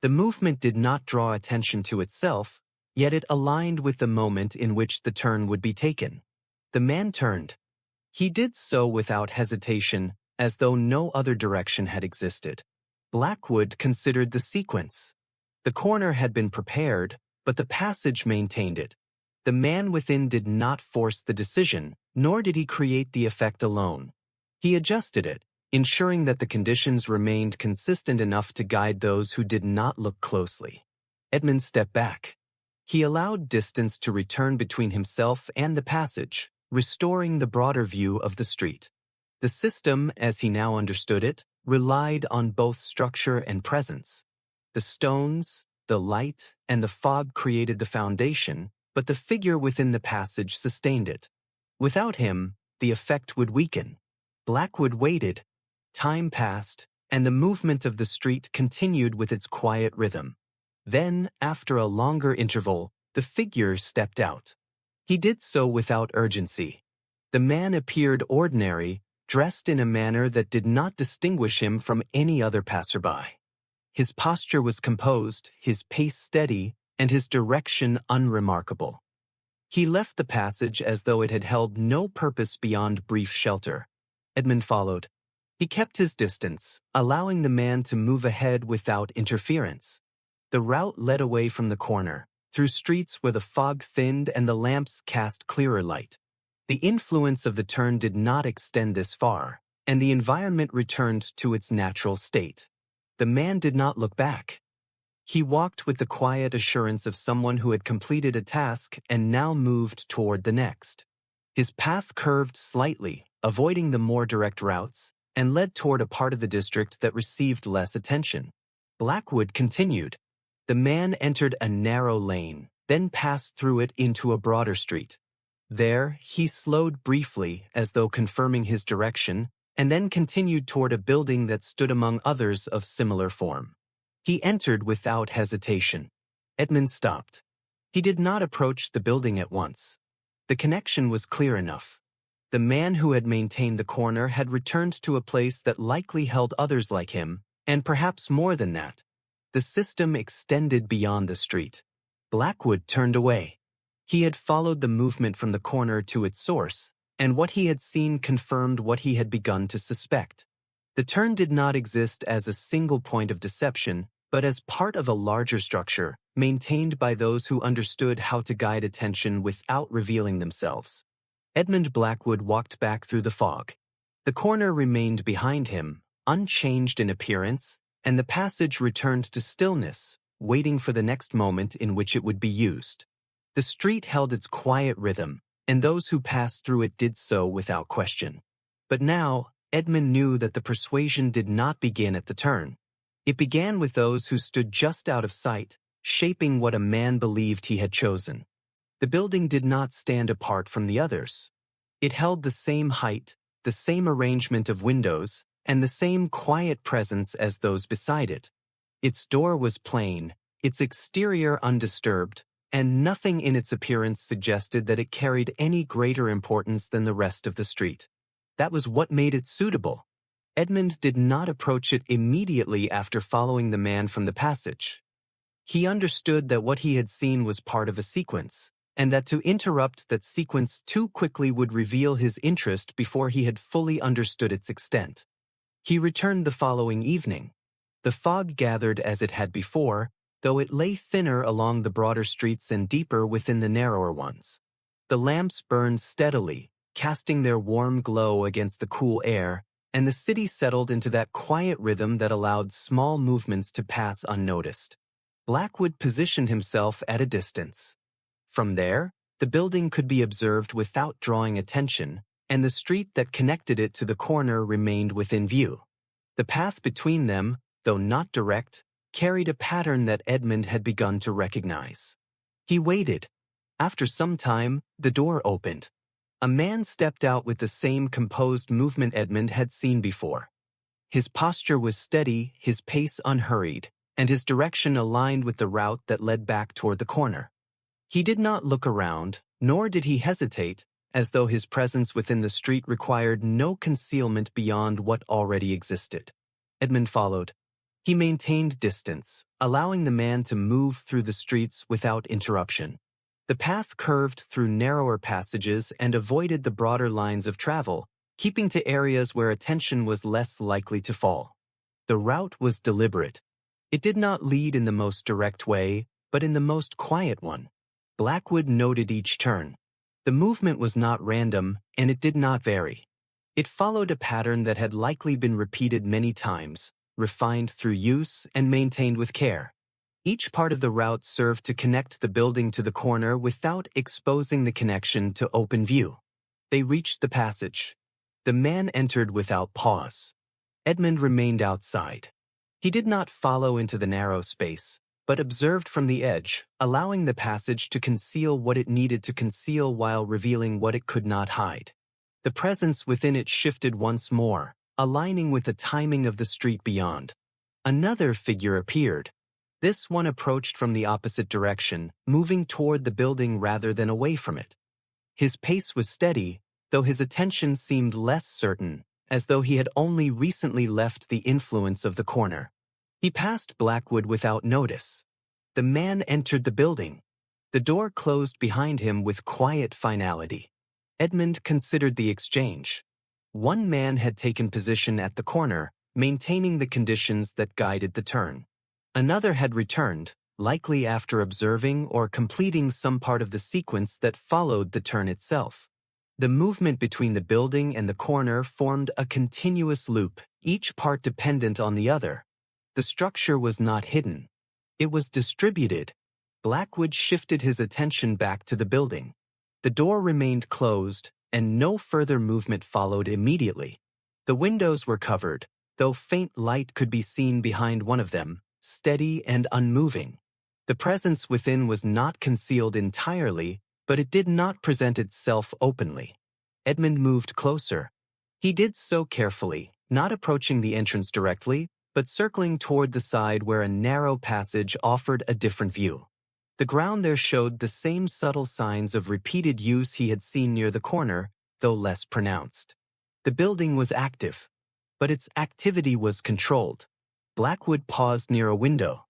The movement did not draw attention to itself, yet it aligned with the moment in which the turn would be taken. The man turned. He did so without hesitation, as though no other direction had existed. Blackwood considered the sequence. The corner had been prepared, but the passage maintained it. The man within did not force the decision, nor did he create the effect alone. He adjusted it, ensuring that the conditions remained consistent enough to guide those who did not look closely. Edmund stepped back. He allowed distance to return between himself and the passage, restoring the broader view of the street. The system, as he now understood it, relied on both structure and presence. The stones, the light, and the fog created the foundation, but the figure within the passage sustained it. Without him, the effect would weaken. Blackwood waited. Time passed, and the movement of the street continued with its quiet rhythm. Then, after a longer interval, the figure stepped out. He did so without urgency. The man appeared ordinary, dressed in a manner that did not distinguish him from any other passerby. His posture was composed, his pace steady, and his direction unremarkable. He left the passage as though it had held no purpose beyond brief shelter. Edmund followed. He kept his distance, allowing the man to move ahead without interference. The route led away from the corner, through streets where the fog thinned and the lamps cast clearer light. The influence of the turn did not extend this far, and the environment returned to its natural state. The man did not look back. He walked with the quiet assurance of someone who had completed a task and now moved toward the next. His path curved slightly, avoiding the more direct routes, and led toward a part of the district that received less attention. Blackwood continued. The man entered a narrow lane, then passed through it into a broader street. There, he slowed briefly as though confirming his direction, and then continued toward a building that stood among others of similar form. He entered without hesitation. Edmund stopped. He did not approach the building at once. The connection was clear enough. The man who had maintained the corner had returned to a place that likely held others like him, and perhaps more than that. The system extended beyond the street. Blackwood turned away. He had followed the movement from the corner to its source, and what he had seen confirmed what he had begun to suspect. The turn did not exist as a single point of deception, but as part of a larger structure, maintained by those who understood how to guide attention without revealing themselves. Edmund Blackwood walked back through the fog. The corner remained behind him, unchanged in appearance, and the passage returned to stillness, waiting for the next moment in which it would be used. The street held its quiet rhythm, and those who passed through it did so without question. But now, Edmund knew that the persuasion did not begin at the turn. It began with those who stood just out of sight, shaping what a man believed he had chosen. The building did not stand apart from the others. It held the same height, the same arrangement of windows, and the same quiet presence as those beside it. Its door was plain, its exterior undisturbed, and nothing in its appearance suggested that it carried any greater importance than the rest of the street. That was what made it suitable. Edmund did not approach it immediately after following the man from the passage. He understood that what he had seen was part of a sequence, and that to interrupt that sequence too quickly would reveal his interest before he had fully understood its extent. He returned the following evening. The fog gathered as it had before, though it lay thinner along the broader streets and deeper within the narrower ones. The lamps burned steadily, casting their warm glow against the cool air, and the city settled into that quiet rhythm that allowed small movements to pass unnoticed. Blackwood positioned himself at a distance. From there, the building could be observed without drawing attention, and the street that connected it to the corner remained within view. The path between them, though not direct, carried a pattern that Edmund had begun to recognize. He waited. After some time, the door opened. A man stepped out with the same composed movement Edmund had seen before. His posture was steady, his pace unhurried, and his direction aligned with the route that led back toward the corner. He did not look around, nor did he hesitate, as though his presence within the street required no concealment beyond what already existed. Edmund followed. He maintained distance, allowing the man to move through the streets without interruption. The path curved through narrower passages and avoided the broader lines of travel, keeping to areas where attention was less likely to fall. The route was deliberate. It did not lead in the most direct way, but in the most quiet one. Blackwood noted each turn. The movement was not random, and it did not vary. It followed a pattern that had likely been repeated many times, refined through use and maintained with care. Each part of the route served to connect the building to the corner without exposing the connection to open view. They reached the passage. The man entered without pause. Edmund remained outside. He did not follow into the narrow space, but observed from the edge, allowing the passage to conceal what it needed to conceal while revealing what it could not hide. The presence within it shifted once more, aligning with the timing of the street beyond. Another figure appeared. This one approached from the opposite direction, moving toward the building rather than away from it. His pace was steady, though his attention seemed less certain, as though he had only recently left the influence of the corner. He passed Blackwood without notice. The man entered the building. The door closed behind him with quiet finality. Edmund considered the exchange. One man had taken position at the corner, maintaining the conditions that guided the turn. Another had returned, likely after observing or completing some part of the sequence that followed the turn itself. The movement between the building and the corner formed a continuous loop, each part dependent on the other. The structure was not hidden. It was distributed. Blackwood shifted his attention back to the building. The door remained closed, and no further movement followed immediately. The windows were covered, though faint light could be seen behind one of them, steady and unmoving. The presence within was not concealed entirely, but it did not present itself openly. Edmund moved closer. He did so carefully, not approaching the entrance directly, but circling toward the side where a narrow passage offered a different view. The ground there showed the same subtle signs of repeated use he had seen near the corner, though less pronounced. The building was active, but its activity was controlled. Blackwood paused near a window.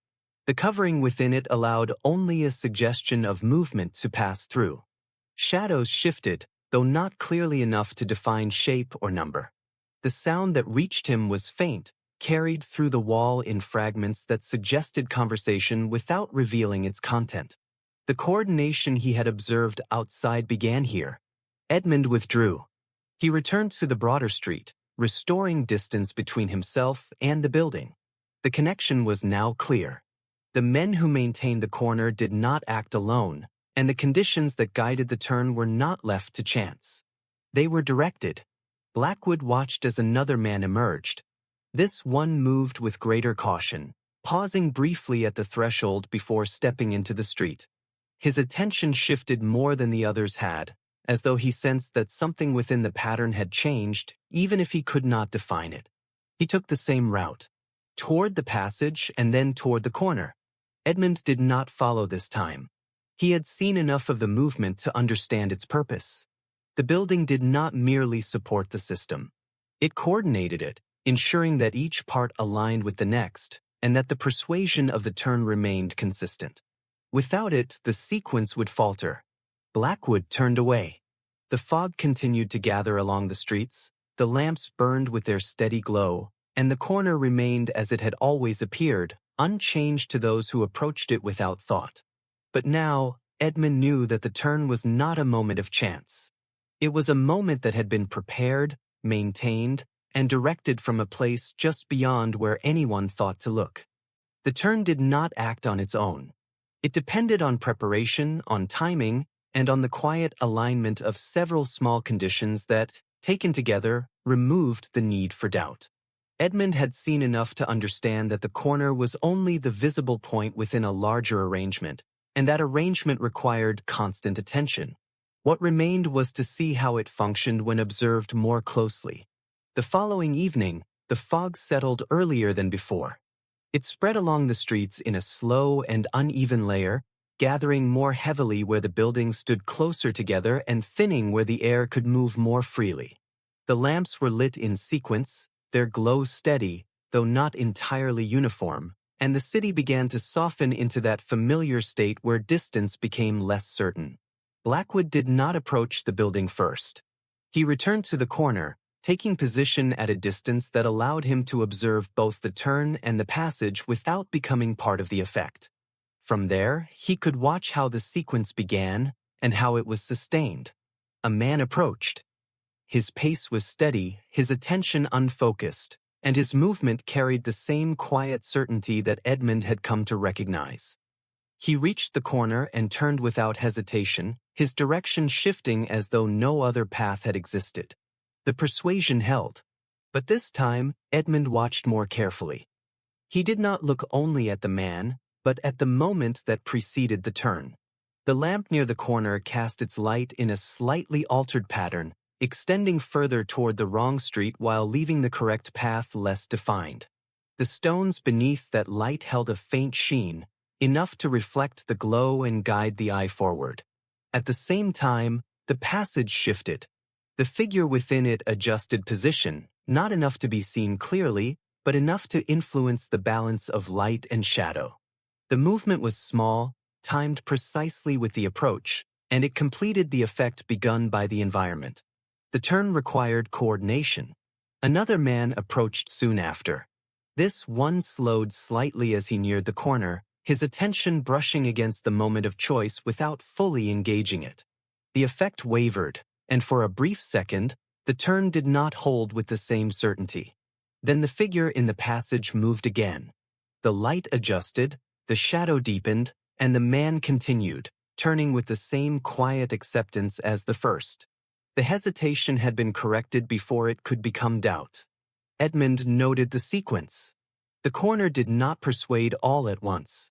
The covering within it allowed only a suggestion of movement to pass through. Shadows shifted, though not clearly enough to define shape or number. The sound that reached him was faint, carried through the wall in fragments that suggested conversation without revealing its content. The coordination he had observed outside began here. Edmund withdrew. He returned to the broader street, restoring distance between himself and the building. The connection was now clear. The men who maintained the corner did not act alone, and the conditions that guided the turn were not left to chance. They were directed. Blackwood watched as another man emerged. This one moved with greater caution, pausing briefly at the threshold before stepping into the street. His attention shifted more than the others had, as though he sensed that something within the pattern had changed, even if he could not define it. He took the same route, toward the passage and then toward the corner. Edmund did not follow this time. He had seen enough of the movement to understand its purpose. The building did not merely support the system. It coordinated it, ensuring that each part aligned with the next, and that the persuasion of the turn remained consistent. Without it, the sequence would falter. Blackwood turned away. The fog continued to gather along the streets, the lamps burned with their steady glow, and the corner remained as it had always appeared, unchanged to those who approached it without thought. But now, Edmund knew that the turn was not a moment of chance. It was a moment that had been prepared, maintained, and directed from a place just beyond where anyone thought to look. The turn did not act on its own. It depended on preparation, on timing, and on the quiet alignment of several small conditions that, taken together, removed the need for doubt. Edmund had seen enough to understand that the corner was only the visible point within a larger arrangement, and that arrangement required constant attention. What remained was to see how it functioned when observed more closely. The following evening, the fog settled earlier than before. It spread along the streets in a slow and uneven layer, gathering more heavily where the buildings stood closer together and thinning where the air could move more freely. The lamps were lit in sequence, their glow steady, though not entirely uniform, and the city began to soften into that familiar state where distance became less certain. Blackwood did not approach the building first. He returned to the corner, taking position at a distance that allowed him to observe both the turn and the passage without becoming part of the effect. From there, he could watch how the sequence began and how it was sustained. A man approached. His pace was steady, his attention unfocused, and his movement carried the same quiet certainty that Edmund had come to recognize. He reached the corner and turned without hesitation, his direction shifting as though no other path had existed. The persuasion held. But this time, Edmund watched more carefully. He did not look only at the man, but at the moment that preceded the turn. The lamp near the corner cast its light in a slightly altered pattern, extending further toward the wrong street while leaving the correct path less defined. The stones beneath that light held a faint sheen, enough to reflect the glow and guide the eye forward. At the same time, the passage shifted. The figure within it adjusted position, not enough to be seen clearly, but enough to influence the balance of light and shadow. The movement was small, timed precisely with the approach, and it completed the effect begun by the environment. The turn required coordination. Another man approached soon after. This one slowed slightly as he neared the corner, his attention brushing against the moment of choice without fully engaging it. The effect wavered, and for a brief second, the turn did not hold with the same certainty. Then the figure in the passage moved again. The light adjusted, the shadow deepened, and the man continued, turning with the same quiet acceptance as the first. The hesitation had been corrected before it could become doubt. Edmund noted the sequence. The corner did not persuade all at once.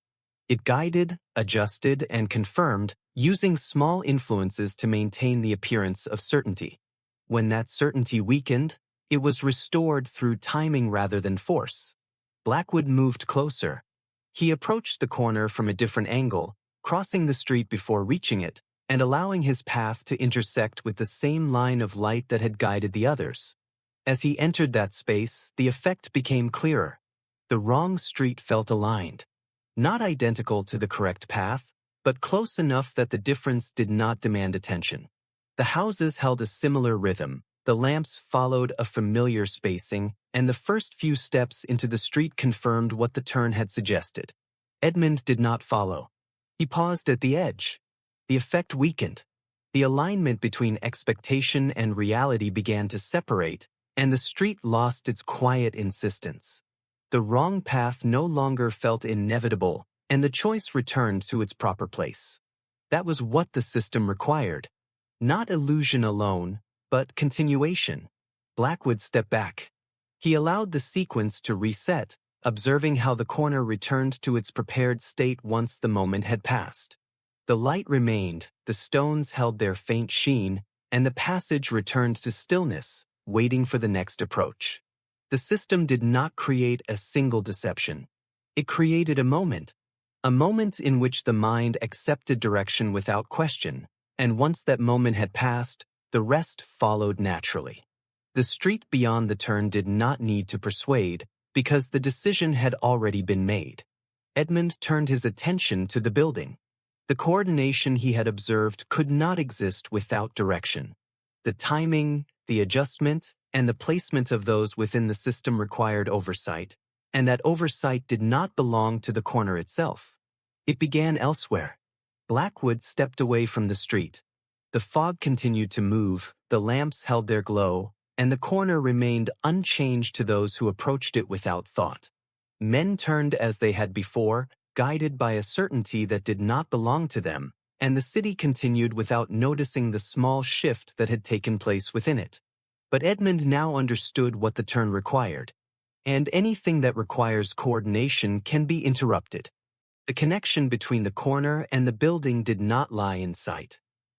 It guided, adjusted, and confirmed, using small influences to maintain the appearance of certainty. When that certainty weakened, it was restored through timing rather than force. Blackwood moved closer. He approached the corner from a different angle, crossing the street before reaching it, and allowing his path to intersect with the same line of light that had guided the others. As he entered that space, the effect became clearer. The wrong street felt aligned. Not identical to the correct path, but close enough that the difference did not demand attention. The houses held a similar rhythm, the lamps followed a familiar spacing, and the first few steps into the street confirmed what the turn had suggested. Edmund did not follow. He paused at the edge. The effect weakened. The alignment between expectation and reality began to separate, and the street lost its quiet insistence. The wrong path no longer felt inevitable, and the choice returned to its proper place. That was what the system required. Not illusion alone, but continuation. Blackwood stepped back. He allowed the sequence to reset, observing how the corner returned to its prepared state once the moment had passed. The light remained, the stones held their faint sheen, and the passage returned to stillness, waiting for the next approach. The system did not create a single deception. It created a moment. A moment in which the mind accepted direction without question, and once that moment had passed, the rest followed naturally. The street beyond the turn did not need to persuade, because the decision had already been made. Edmund turned his attention to the building. The coordination he had observed could not exist without direction. The timing, the adjustment, and the placement of those within the system required oversight, and that oversight did not belong to the corner itself. It began elsewhere. Blackwood stepped away from the street. The fog continued to move, the lamps held their glow, and the corner remained unchanged to those who approached it without thought. Men turned as they had before, guided by a certainty that did not belong to them, and the city continued without noticing the small shift that had taken place within it. But Edmund now understood what the turn required, and anything that requires coordination can be interrupted. The connection between the corner and the building did not lie in sight.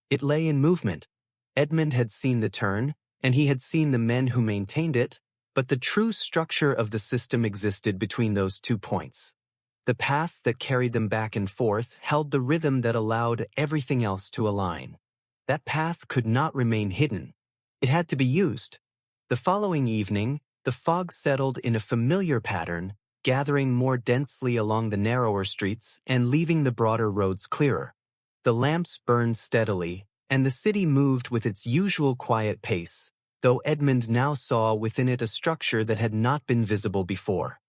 It lay in movement. Edmund had seen the turn, and he had seen the men who maintained it, but the true structure of the system existed between those 2 points. The path that carried them back and forth held the rhythm that allowed everything else to align. That path could not remain hidden. It had to be used. The following evening, the fog settled in a familiar pattern, gathering more densely along the narrower streets and leaving the broader roads clearer. The lamps burned steadily, and the city moved with its usual quiet pace, though Edmund now saw within it a structure that had not been visible before.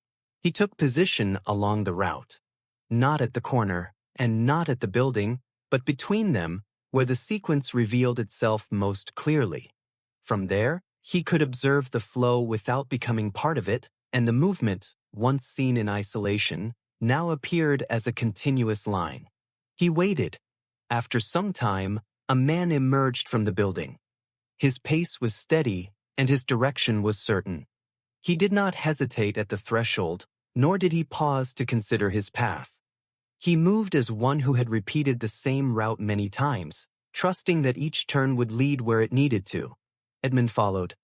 He took position along the route, not at the corner and not at the building, but between them, where the sequence revealed itself most clearly. From there, he could observe the flow without becoming part of it, and the movement, once seen in isolation, now appeared as a continuous line. He waited. After some time, a man emerged from the building. His pace was steady, and his direction was certain. He did not hesitate at the threshold, nor did he pause to consider his path. He moved as one who had repeated the same route many times, trusting that each turn would lead where it needed to. Edmund followed.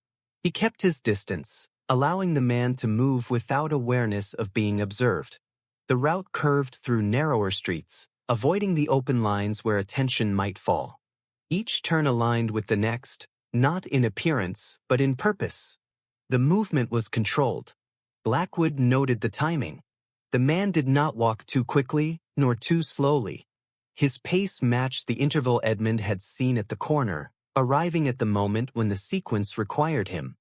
He kept his distance, allowing the man to move without awareness of being observed. The route curved through narrower streets, avoiding the open lines where attention might fall. Each turn aligned with the next, not in appearance, but in purpose. The movement was controlled. Blackwood noted the timing. The man did not walk too quickly, nor too slowly. His pace matched the interval Edmund had seen at the corner, arriving at the moment when the sequence required him.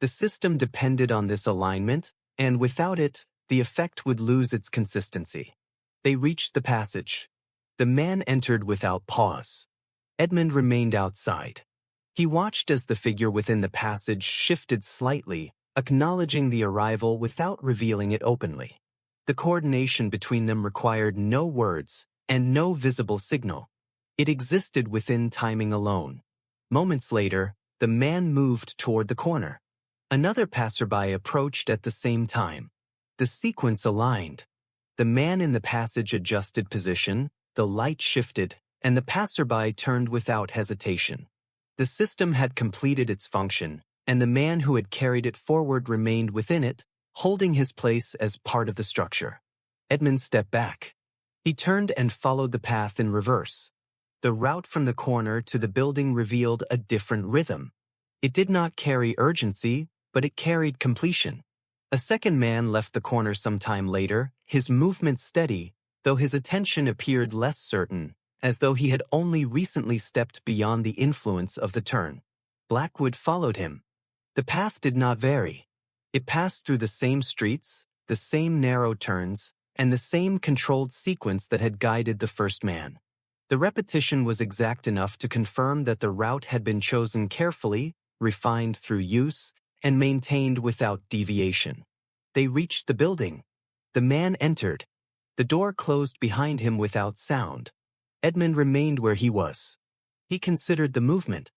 The system depended on this alignment, and without it, the effect would lose its consistency. They reached the passage. The man entered without pause. Edmund remained outside. He watched as the figure within the passage shifted slightly, acknowledging the arrival without revealing it openly. The coordination between them required no words and no visible signal. It existed within timing alone. Moments later, the man moved toward the corner. Another passerby approached at the same time. The sequence aligned. The man in the passage adjusted position, the light shifted, and the passerby turned without hesitation. The system had completed its function, and the man who had carried it forward remained within it, holding his place as part of the structure. Edmund stepped back. He turned and followed the path in reverse. The route from the corner to the building revealed a different rhythm. It did not carry urgency, but it carried completion. A second man left the corner some time later, his movement steady, though his attention appeared less certain, as though he had only recently stepped beyond the influence of the turn. Blackwood followed him. The path did not vary. It passed through the same streets, the same narrow turns, and the same controlled sequence that had guided the first man. The repetition was exact enough to confirm that the route had been chosen carefully, refined through use, and maintained without deviation. They reached the building. The man entered. The door closed behind him without sound. Edmund remained where he was. He considered the movement.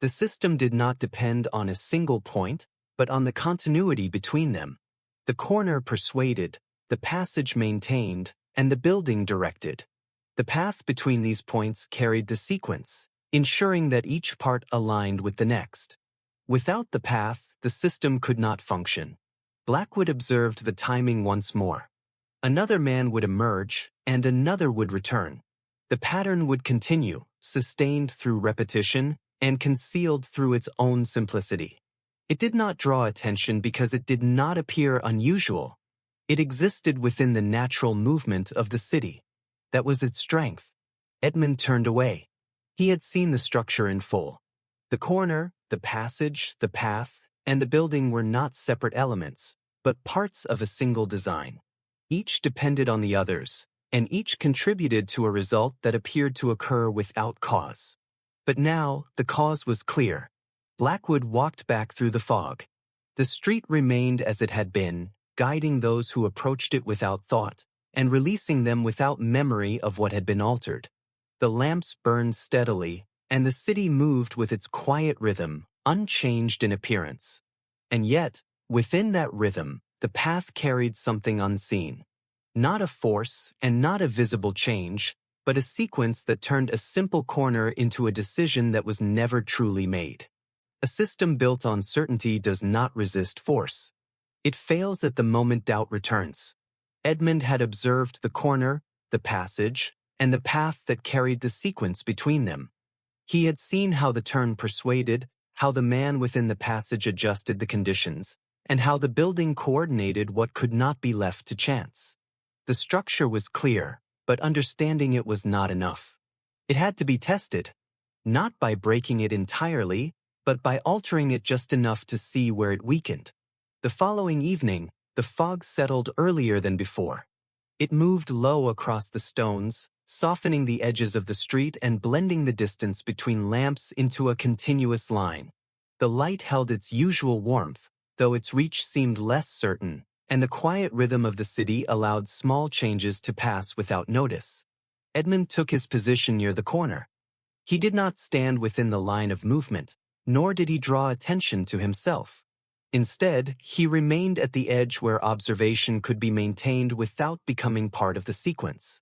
The system did not depend on a single point, but on the continuity between them. The corner persuaded, the passage maintained, and the building directed. The path between these points carried the sequence, ensuring that each part aligned with the next. Without the path, the system could not function. Blackwood observed the timing once more. Another man would emerge, and another would return. The pattern would continue, sustained through repetition and concealed through its own simplicity. It did not draw attention because it did not appear unusual. It existed within the natural movement of the city. That was its strength. Edmund turned away. He had seen the structure in full. The corner, the passage, the path, and the building were not separate elements, but parts of a single design. Each depended on the others, and each contributed to a result that appeared to occur without cause. But now, the cause was clear. Blackwood walked back through the fog. The street remained as it had been, guiding those who approached it without thought, and releasing them without memory of what had been altered. The lamps burned steadily, and the city moved with its quiet rhythm, unchanged in appearance. And yet, within that rhythm, the path carried something unseen. Not a force and not a visible change, but a sequence that turned a simple corner into a decision that was never truly made. A system built on certainty does not resist force. It fails at the moment doubt returns. Edmund had observed the corner, the passage, and the path that carried the sequence between them. He had seen how the turn persuaded, how the man within the passage adjusted the conditions, and how the building coordinated what could not be left to chance. The structure was clear, but understanding it was not enough. It had to be tested, not by breaking it entirely, but by altering it just enough to see where it weakened. The following evening, the fog settled earlier than before. It moved low across the stones, softening the edges of the street and blending the distance between lamps into a continuous line. The light held its usual warmth, though its reach seemed less certain, and the quiet rhythm of the city allowed small changes to pass without notice. Edmund took his position near the corner. He did not stand within the line of movement, nor did he draw attention to himself. Instead, he remained at the edge where observation could be maintained without becoming part of the sequence.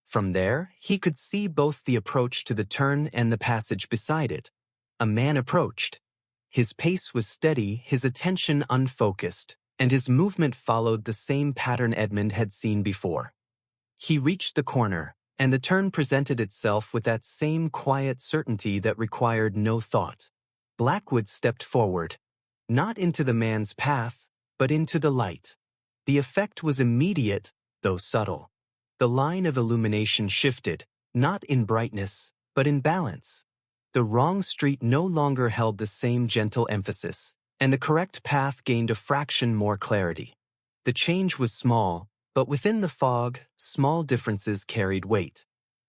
From there, he could see both the approach to the turn and the passage beside it. A man approached. His pace was steady, his attention unfocused, and his movement followed the same pattern Edmund had seen before. He reached the corner, and the turn presented itself with that same quiet certainty that required no thought. Blackwood stepped forward, not into the man's path, but into the light. The effect was immediate, though subtle. The line of illumination shifted, not in brightness, but in balance. The wrong street no longer held the same gentle emphasis, and the correct path gained a fraction more clarity. The change was small, but within the fog, small differences carried weight.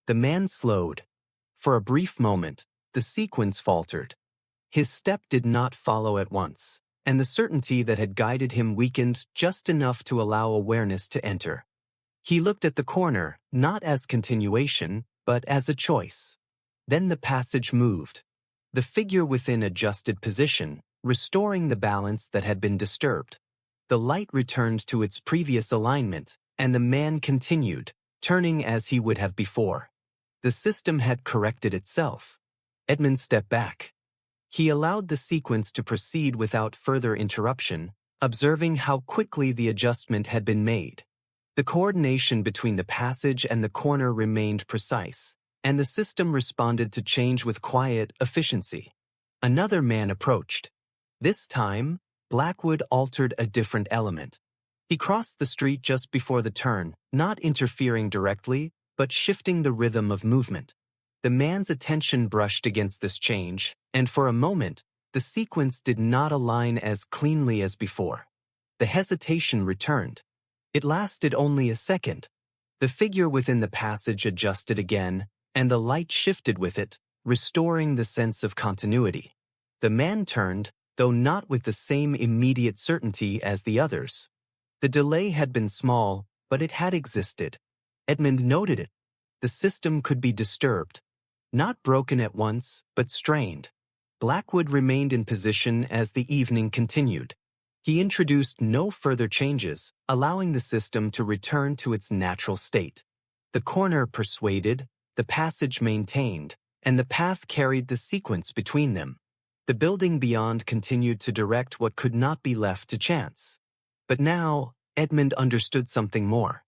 The man slowed. For a brief moment, the sequence faltered. His step did not follow at once, and the certainty that had guided him weakened just enough to allow awareness to enter. He looked at the corner, not as continuation, but as a choice. Then the passage moved. The figure within adjusted position, restoring the balance that had been disturbed. The light returned to its previous alignment, and the man continued, turning as he would have before. The system had corrected itself. Edmund stepped back. He allowed the sequence to proceed without further interruption, observing how quickly the adjustment had been made. The coordination between the passage and the corner remained precise, and the system responded to change with quiet efficiency. Another man approached. This time, Blackwood altered a different element. He crossed the street just before the turn, not interfering directly, but shifting the rhythm of movement. The man's attention brushed against this change, and for a moment, the sequence did not align as cleanly as before. The hesitation returned. It lasted only a second. The figure within the passage adjusted again, and the light shifted with it, restoring the sense of continuity. The man turned, though not with the same immediate certainty as the others. The delay had been small, but it had existed. Edmund noted it. The system could be disturbed. Not broken at once, but strained. Blackwood remained in position as the evening continued. He introduced no further changes, allowing the system to return to its natural state. The corner persuaded, the passage maintained, and the path carried the sequence between them. The building beyond continued to direct what could not be left to chance. But now, Edmund understood something more.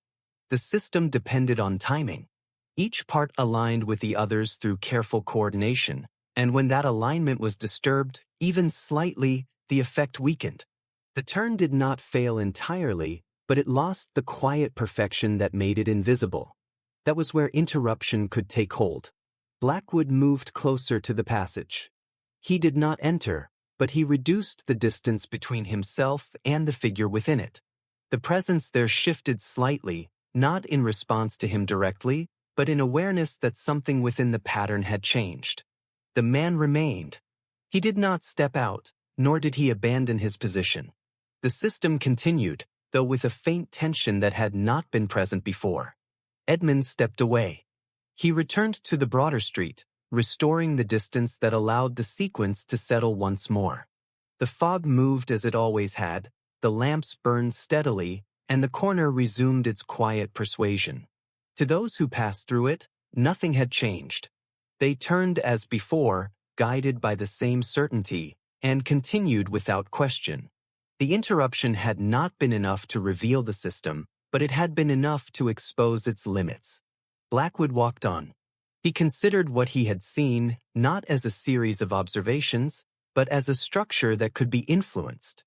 The system depended on timing. Each part aligned with the others through careful coordination, and when that alignment was disturbed, even slightly, the effect weakened. The turn did not fail entirely, but it lost the quiet perfection that made it invisible. That was where interruption could take hold. Blackwood moved closer to the passage. He did not enter, but he reduced the distance between himself and the figure within it. The presence there shifted slightly, not in response to him directly, but in awareness that something within the pattern had changed. The man remained. He did not step out, nor did he abandon his position. The system continued, though with a faint tension that had not been present before. Edmund stepped away. He returned to the broader street, restoring the distance that allowed the sequence to settle once more. The fog moved as it always had, the lamps burned steadily, and the corner resumed its quiet persuasion. To those who passed through it, nothing had changed. They turned as before, guided by the same certainty, and continued without question. The interruption had not been enough to reveal the system, but it had been enough to expose its limits. Blackwood walked on. He considered what he had seen not as a series of observations, but as a structure that could be influenced.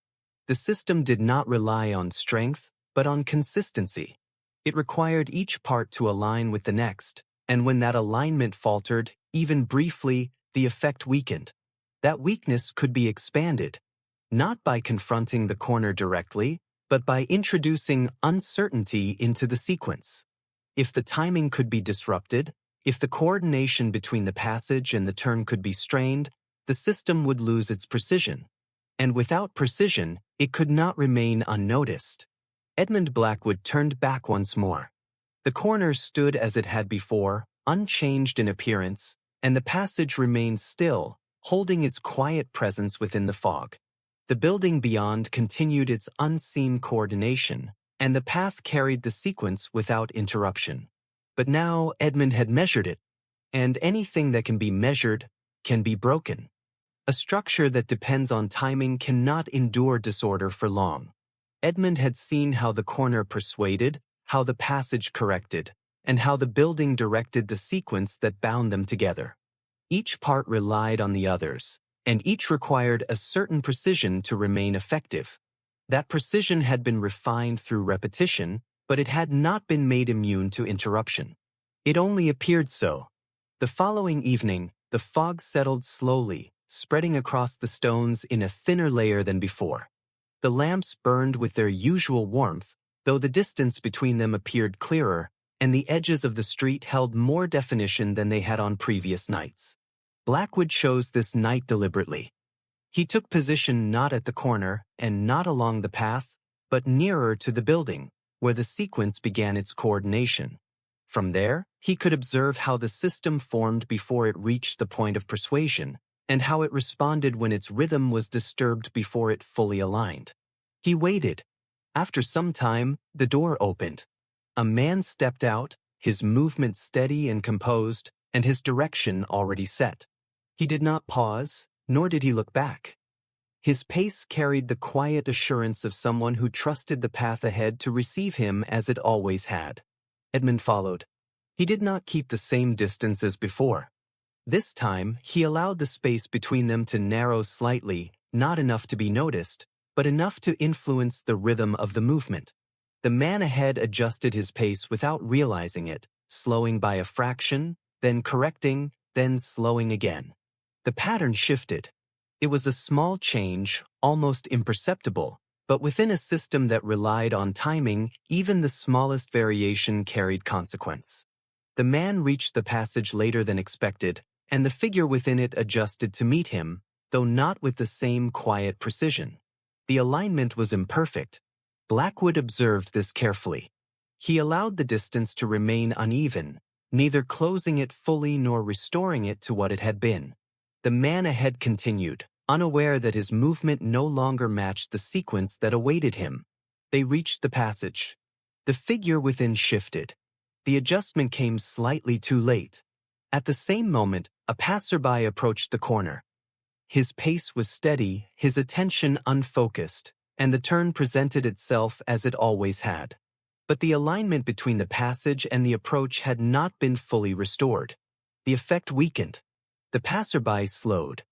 The system did not rely on strength, but on consistency. It required each part to align with the next, and when that alignment faltered, even briefly, the effect weakened. That weakness could be expanded, not by confronting the corner directly, but by introducing uncertainty into the sequence. If the timing could be disrupted, if the coordination between the passage and the turn could be strained, the system would lose its precision. And without precision, it could not remain unnoticed. Edmund Blackwood turned back once more. The corner stood as it had before, unchanged in appearance, and the passage remained still, holding its quiet presence within the fog. The building beyond continued its unseen coordination, and the path carried the sequence without interruption. But now Edmund had measured it, and anything that can be measured can be broken. A structure that depends on timing cannot endure disorder for long. Edmund had seen how the corner persuaded, how the passage corrected, and how the building directed the sequence that bound them together. Each part relied on the others, and each required a certain precision to remain effective. That precision had been refined through repetition, but it had not been made immune to interruption. It only appeared so. The following evening, the fog settled slowly, spreading across the stones in a thinner layer than before. The lamps burned with their usual warmth, though the distance between them appeared clearer, and the edges of the street held more definition than they had on previous nights. Blackwood chose this night deliberately. He took position not at the corner and not along the path, but nearer to the building, where the sequence began its coordination. From there, he could observe how the system formed before it reached the point of persuasion, and how it responded when its rhythm was disturbed before it fully aligned. He waited. After some time, the door opened. A man stepped out, his movement steady and composed, and his direction already set. He did not pause, nor did he look back. His pace carried the quiet assurance of someone who trusted the path ahead to receive him as it always had. Edmund followed. He did not keep the same distance as before. This time, he allowed the space between them to narrow slightly, not enough to be noticed, but enough to influence the rhythm of the movement. The man ahead adjusted his pace without realizing it, slowing by a fraction, then correcting, then slowing again. The pattern shifted. It was a small change, almost imperceptible, but within a system that relied on timing, even the smallest variation carried consequence. The man reached the passage later than expected, and the figure within it adjusted to meet him, though not with the same quiet precision. The alignment was imperfect. Blackwood observed this carefully. He allowed the distance to remain uneven, neither closing it fully nor restoring it to what it had been. The man ahead continued, unaware that his movement no longer matched the sequence that awaited him. They reached the passage. The figure within shifted. The adjustment came slightly too late. At the same moment, a passerby approached the corner. His pace was steady, his attention unfocused, and the turn presented itself as it always had. But the alignment between the passage and the approach had not been fully restored. The effect weakened. The passerby slowed.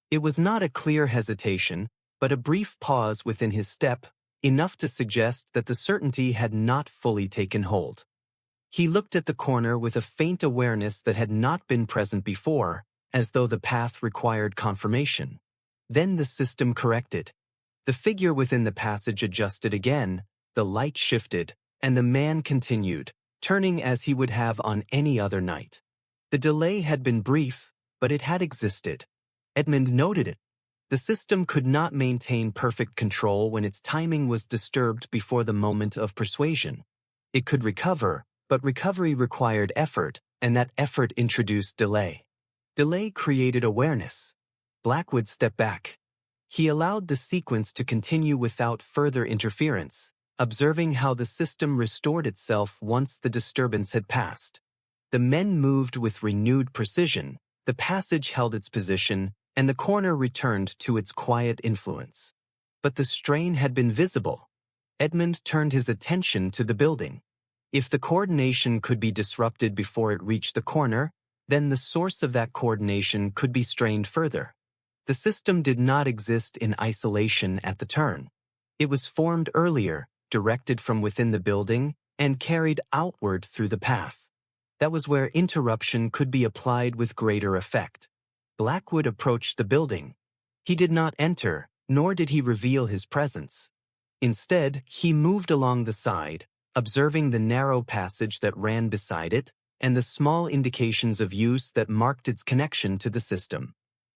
It was not a clear hesitation, but a brief pause within his step, enough to suggest that the certainty had not fully taken hold. He looked at the corner with a faint awareness that had not been present before, as though the path required confirmation. Then the system corrected. The figure within the passage adjusted again, the light shifted, and the man continued, turning as he would have on any other night. The delay had been brief, but it had existed. Edmund noted it. The system could not maintain perfect control when its timing was disturbed before the moment of persuasion. It could recover, but recovery required effort, and that effort introduced delay. Delay created awareness. Blackwood stepped back. He allowed the sequence to continue without further interference, observing how the system restored itself once the disturbance had passed. The men moved with renewed precision, the passage held its position, and the corner returned to its quiet influence. But the strain had been visible. Edmund turned his attention to the building. If the coordination could be disrupted before it reached the corner, then the source of that coordination could be strained further. The system did not exist in isolation at the turn. It was formed earlier, directed from within the building, and carried outward through the path. That was where interruption could be applied with greater effect. Blackwood approached the building. He did not enter, nor did he reveal his presence. Instead, he moved along the side, observing the narrow passage that ran beside it and the small indications of use that marked its connection to the system.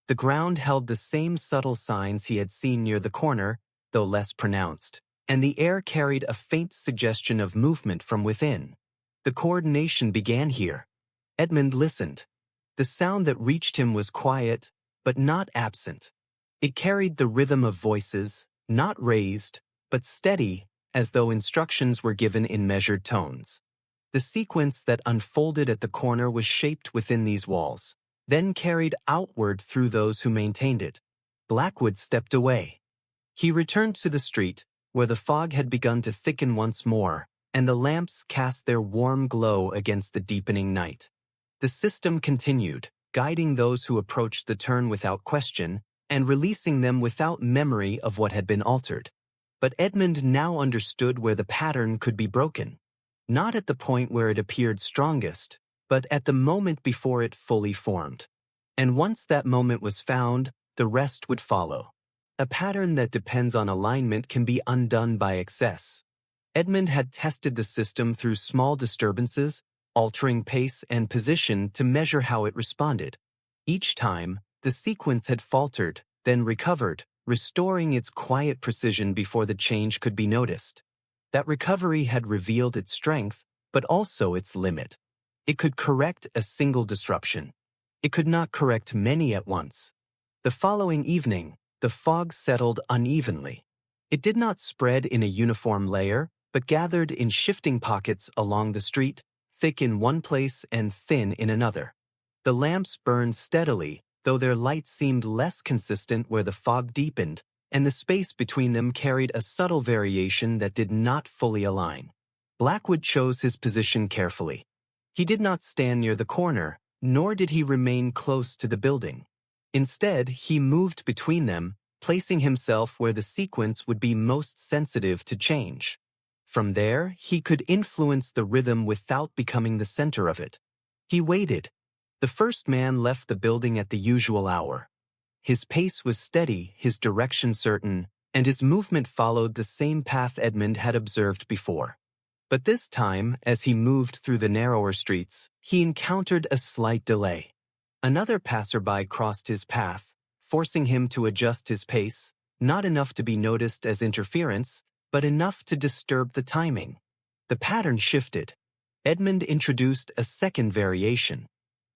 The ground held the same subtle signs he had seen near the corner, though less pronounced, and the air carried a faint suggestion of movement from within. The coordination began here. Edmund listened. The sound that reached him was quiet, but not absent. It carried the rhythm of voices, not raised, but steady, as though instructions were given in measured tones. The sequence that unfolded at the corner was shaped within these walls, then carried outward through those who maintained it. Blackwood stepped away. He returned to the street, where the fog had begun to thicken once more, and the lamps cast their warm glow against the deepening night. The system continued, guiding those who approached the turn without question, and releasing them without memory of what had been altered. But Edmund now understood where the pattern could be broken. Not at the point where it appeared strongest, but at the moment before it fully formed. And once that moment was found, the rest would follow. A pattern that depends on alignment can be undone by excess. Edmund had tested the system through small disturbances, altering pace and position to measure how it responded. Each time, the sequence had faltered, then recovered, restoring its quiet precision before the change could be noticed. That recovery had revealed its strength, but also its limit. It could correct a single disruption. It could not correct many at once. The following evening, the fog settled unevenly. It did not spread in a uniform layer, but gathered in shifting pockets along the street, thick in one place and thin in another. The lamps burned steadily, though their light seemed less consistent where the fog deepened, and the space between them carried a subtle variation that did not fully align. Blackwood chose his position carefully. He did not stand near the corner, nor did he remain close to the building. Instead, he moved between them, placing himself where the sequence would be most sensitive to change. From there, he could influence the rhythm without becoming the center of it. He waited. The first man left the building at the usual hour. His pace was steady, his direction certain, and his movement followed the same path Edmund had observed before. But this time, as he moved through the narrower streets, he encountered a slight delay. Another passerby crossed his path, forcing him to adjust his pace, not enough to be noticed as interference, but enough to disturb the timing. The pattern shifted. Edmund introduced a second variation.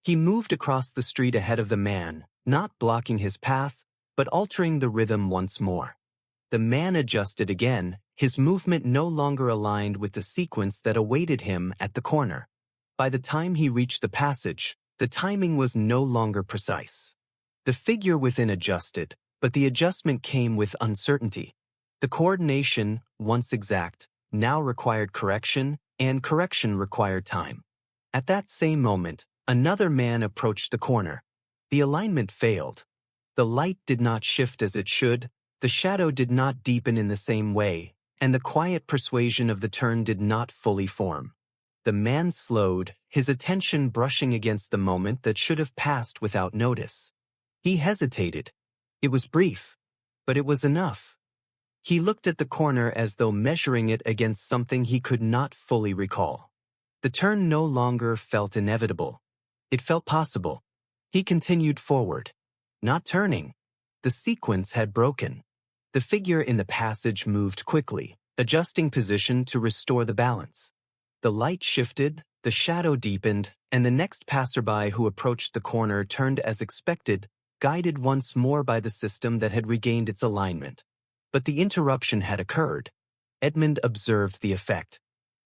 He moved across the street ahead of the man, not blocking his path, but altering the rhythm once more. The man adjusted again, his movement no longer aligned with the sequence that awaited him at the corner. By the time he reached the passage, the timing was no longer precise. The figure within adjusted, but the adjustment came with uncertainty. The coordination, once exact, now required correction, and correction required time. At that same moment, another man approached the corner. The alignment failed. The light did not shift as it should, the shadow did not deepen in the same way, and the quiet persuasion of the turn did not fully form. The man slowed, his attention brushing against the moment that should have passed without notice. He hesitated. It was brief, but it was enough. He looked at the corner as though measuring it against something he could not fully recall. The turn no longer felt inevitable. It felt possible. He continued forward, not turning. The sequence had broken. The figure in the passage moved quickly, adjusting position to restore the balance. The light shifted, the shadow deepened, and the next passerby who approached the corner turned as expected, guided once more by the system that had regained its alignment. But the interruption had occurred. Edmund observed the effect.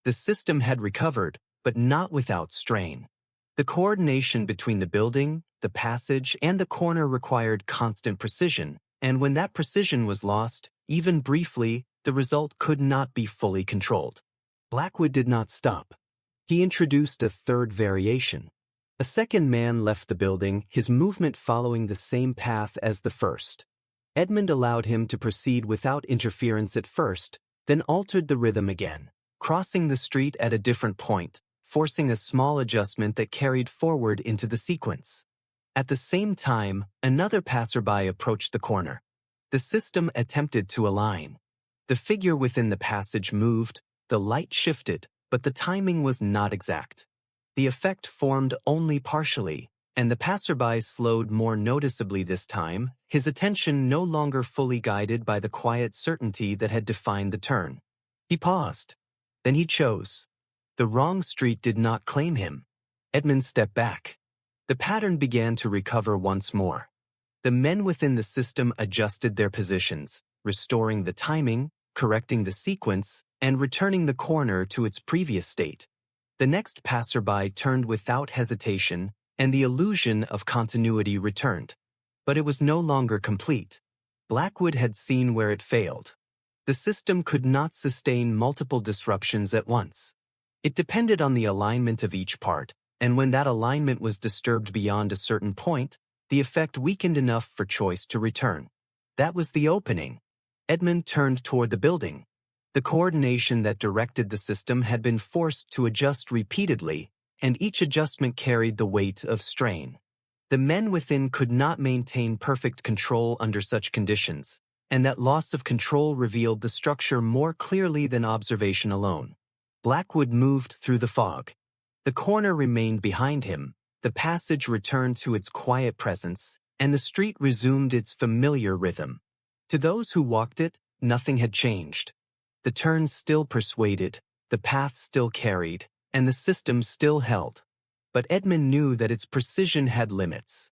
The system had recovered, but not without strain. The coordination between the building, the passage, and the corner required constant precision, and when that precision was lost, even briefly, the result could not be fully controlled. Blackwood did not stop. He introduced a third variation. A second man left the building, his movement following the same path as the first. Edmund allowed him to proceed without interference at first, then altered the rhythm again, crossing the street at a different point, forcing a small adjustment that carried forward into the sequence. At the same time, another passerby approached the corner. The system attempted to align. The figure within the passage moved, the light shifted, but the timing was not exact. The effect formed only partially, and the passerby slowed more noticeably this time, his attention no longer fully guided by the quiet certainty that had defined the turn. He paused. Then he chose. The wrong street did not claim him. Edmund stepped back. The pattern began to recover once more. The men within the system adjusted their positions, restoring the timing, correcting the sequence, and returning the corner to its previous state. The next passerby turned without hesitation, and the illusion of continuity returned. But it was no longer complete. Blackwood had seen where it failed. The system could not sustain multiple disruptions at once. It depended on the alignment of each part, and when that alignment was disturbed beyond a certain point, the effect weakened enough for choice to return. That was the opening. Edmund turned toward the building. The coordination that directed the system had been forced to adjust repeatedly, and each adjustment carried the weight of strain. The men within could not maintain perfect control under such conditions, and that loss of control revealed the structure more clearly than observation alone. Blackwood moved through the fog. The corner remained behind him, the passage returned to its quiet presence, and the street resumed its familiar rhythm. To those who walked it, nothing had changed. The turn still persuaded, the path still carried, and the system still held. But Edmund knew that its precision had limits.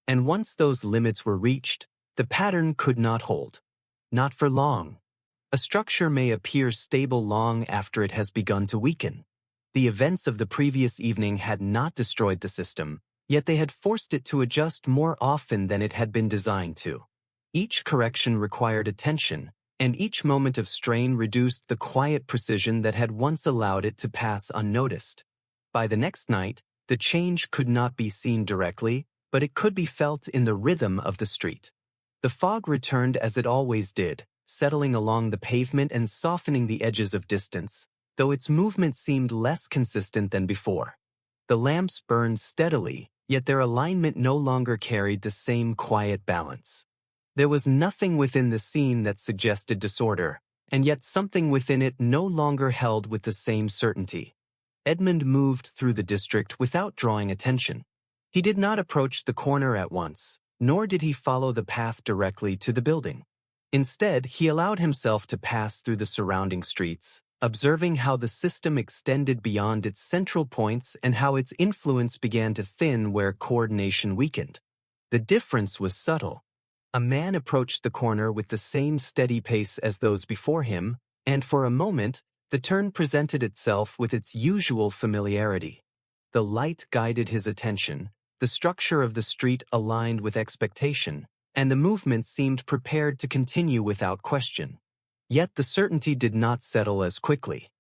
And once those limits were reached, the pattern could not hold. Not for long. A structure may appear stable long after it has begun to weaken. The events of the previous evening had not destroyed the system, yet they had forced it to adjust more often than it had been designed to. Each correction required attention, and each moment of strain reduced the quiet precision that had once allowed it to pass unnoticed. By the next night, the change could not be seen directly, but it could be felt in the rhythm of the street. The fog returned as it always did, settling along the pavement and softening the edges of distance, though its movement seemed less consistent than before. The lamps burned steadily, yet their alignment no longer carried the same quiet balance. There was nothing within the scene that suggested disorder, and yet something within it no longer held with the same certainty. Edmund moved through the district without drawing attention. He did not approach the corner at once, nor did he follow the path directly to the building. Instead, he allowed himself to pass through the surrounding streets, observing how the system extended beyond its central points and how its influence began to thin where coordination weakened. The difference was subtle. A man approached the corner with the same steady pace as those before him, and for a moment, the turn presented itself with its usual familiarity. The light guided his attention, the structure of the street aligned with expectation, and the movement seemed prepared to continue without question. Yet the certainty did not settle as quickly.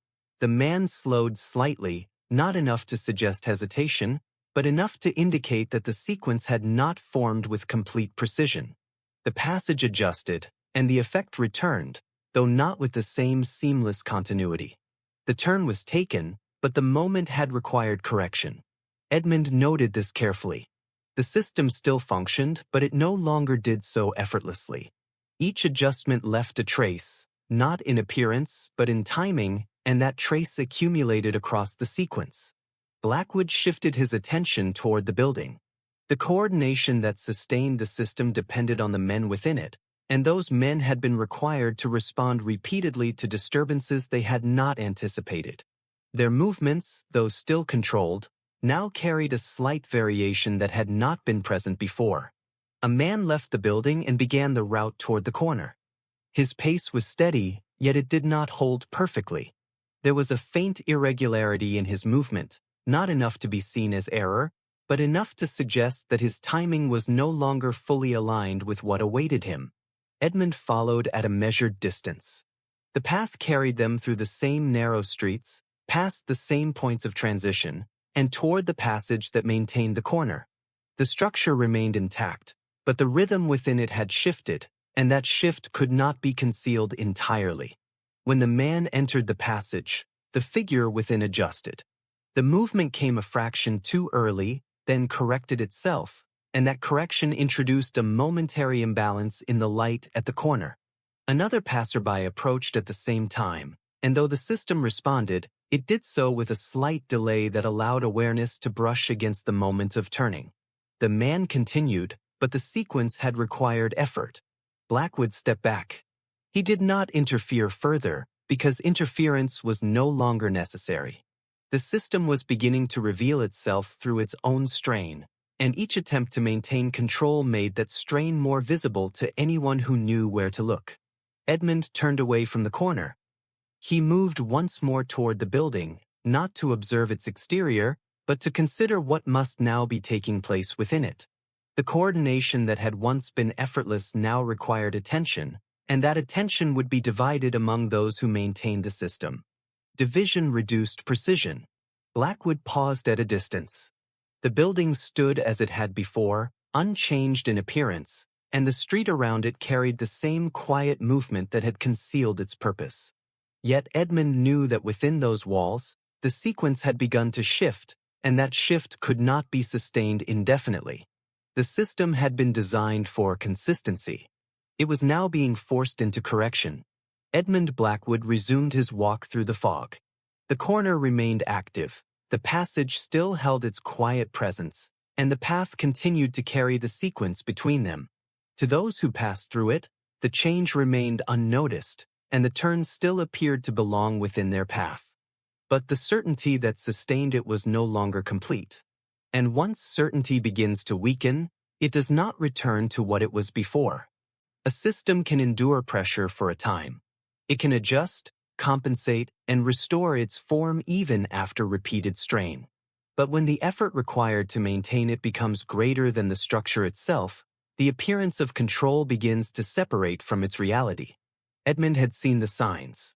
The man slowed slightly, not enough to suggest hesitation, but enough to indicate that the sequence had not formed with complete precision. The passage adjusted, and the effect returned, though not with the same seamless continuity. The turn was taken, but the moment had required correction. Edmund noted this carefully. The system still functioned, but it no longer did so effortlessly. Each adjustment left a trace, not in appearance, but in timing, and that trace accumulated across the sequence. Blackwood shifted his attention toward the building. The coordination that sustained the system depended on the men within it, and those men had been required to respond repeatedly to disturbances they had not anticipated. Their movements, though still controlled, now carried a slight variation that had not been present before. A man left the building and began the route toward the corner. His pace was steady, yet it did not hold perfectly. There was a faint irregularity in his movement, not enough to be seen as error, but enough to suggest that his timing was no longer fully aligned with what awaited him. Edmund followed at a measured distance. The path carried them through the same narrow streets, past the same points of transition, and toward the passage that maintained the corner. The structure remained intact, but the rhythm within it had shifted, and that shift could not be concealed entirely. When the man entered the passage, the figure within adjusted. The movement came a fraction too early, then corrected itself, and that correction introduced a momentary imbalance in the light at the corner. Another passerby approached at the same time, and though the system responded, it did so with a slight delay that allowed awareness to brush against the moment of turning. The man continued, but the sequence had required effort. Blackwood stepped back. He did not interfere further, because interference was no longer necessary. The system was beginning to reveal itself through its own strain, and each attempt to maintain control made that strain more visible to anyone who knew where to look. Edmund turned away from the corner. He moved once more toward the building, not to observe its exterior, but to consider what must now be taking place within it. The coordination that had once been effortless now required attention, and that attention would be divided among those who maintained the system. Division reduced precision. Blackwood paused at a distance. The building stood as it had before, unchanged in appearance, and the street around it carried the same quiet movement that had concealed its purpose. Yet Edmund knew that within those walls, the sequence had begun to shift, and that shift could not be sustained indefinitely. The system had been designed for consistency. It was now being forced into correction. Edmund Blackwood resumed his walk through the fog. The corner remained active, the passage still held its quiet presence, and the path continued to carry the sequence between them. To those who passed through it, the change remained unnoticed, and the turn still appeared to belong within their path. But the certainty that sustained it was no longer complete. And once certainty begins to weaken, it does not return to what it was before. A system can endure pressure for a time. It can adjust, compensate, and restore its form even after repeated strain. But when the effort required to maintain it becomes greater than the structure itself, the appearance of control begins to separate from its reality. Edmund had seen the signs.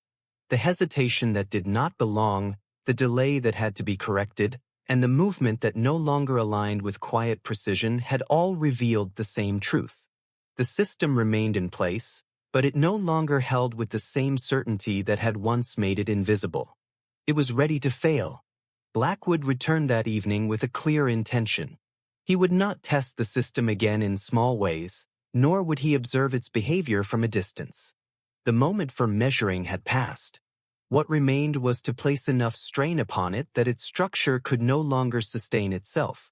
The hesitation that did not belong, the delay that had to be corrected, and the movement that no longer aligned with quiet precision had all revealed the same truth. The system remained in place, but it no longer held with the same certainty that had once made it invisible. It was ready to fail. Blackwood returned that evening with a clear intention. He would not test the system again in small ways, nor would he observe its behavior from a distance. The moment for measuring had passed. What remained was to place enough strain upon it that its structure could no longer sustain itself.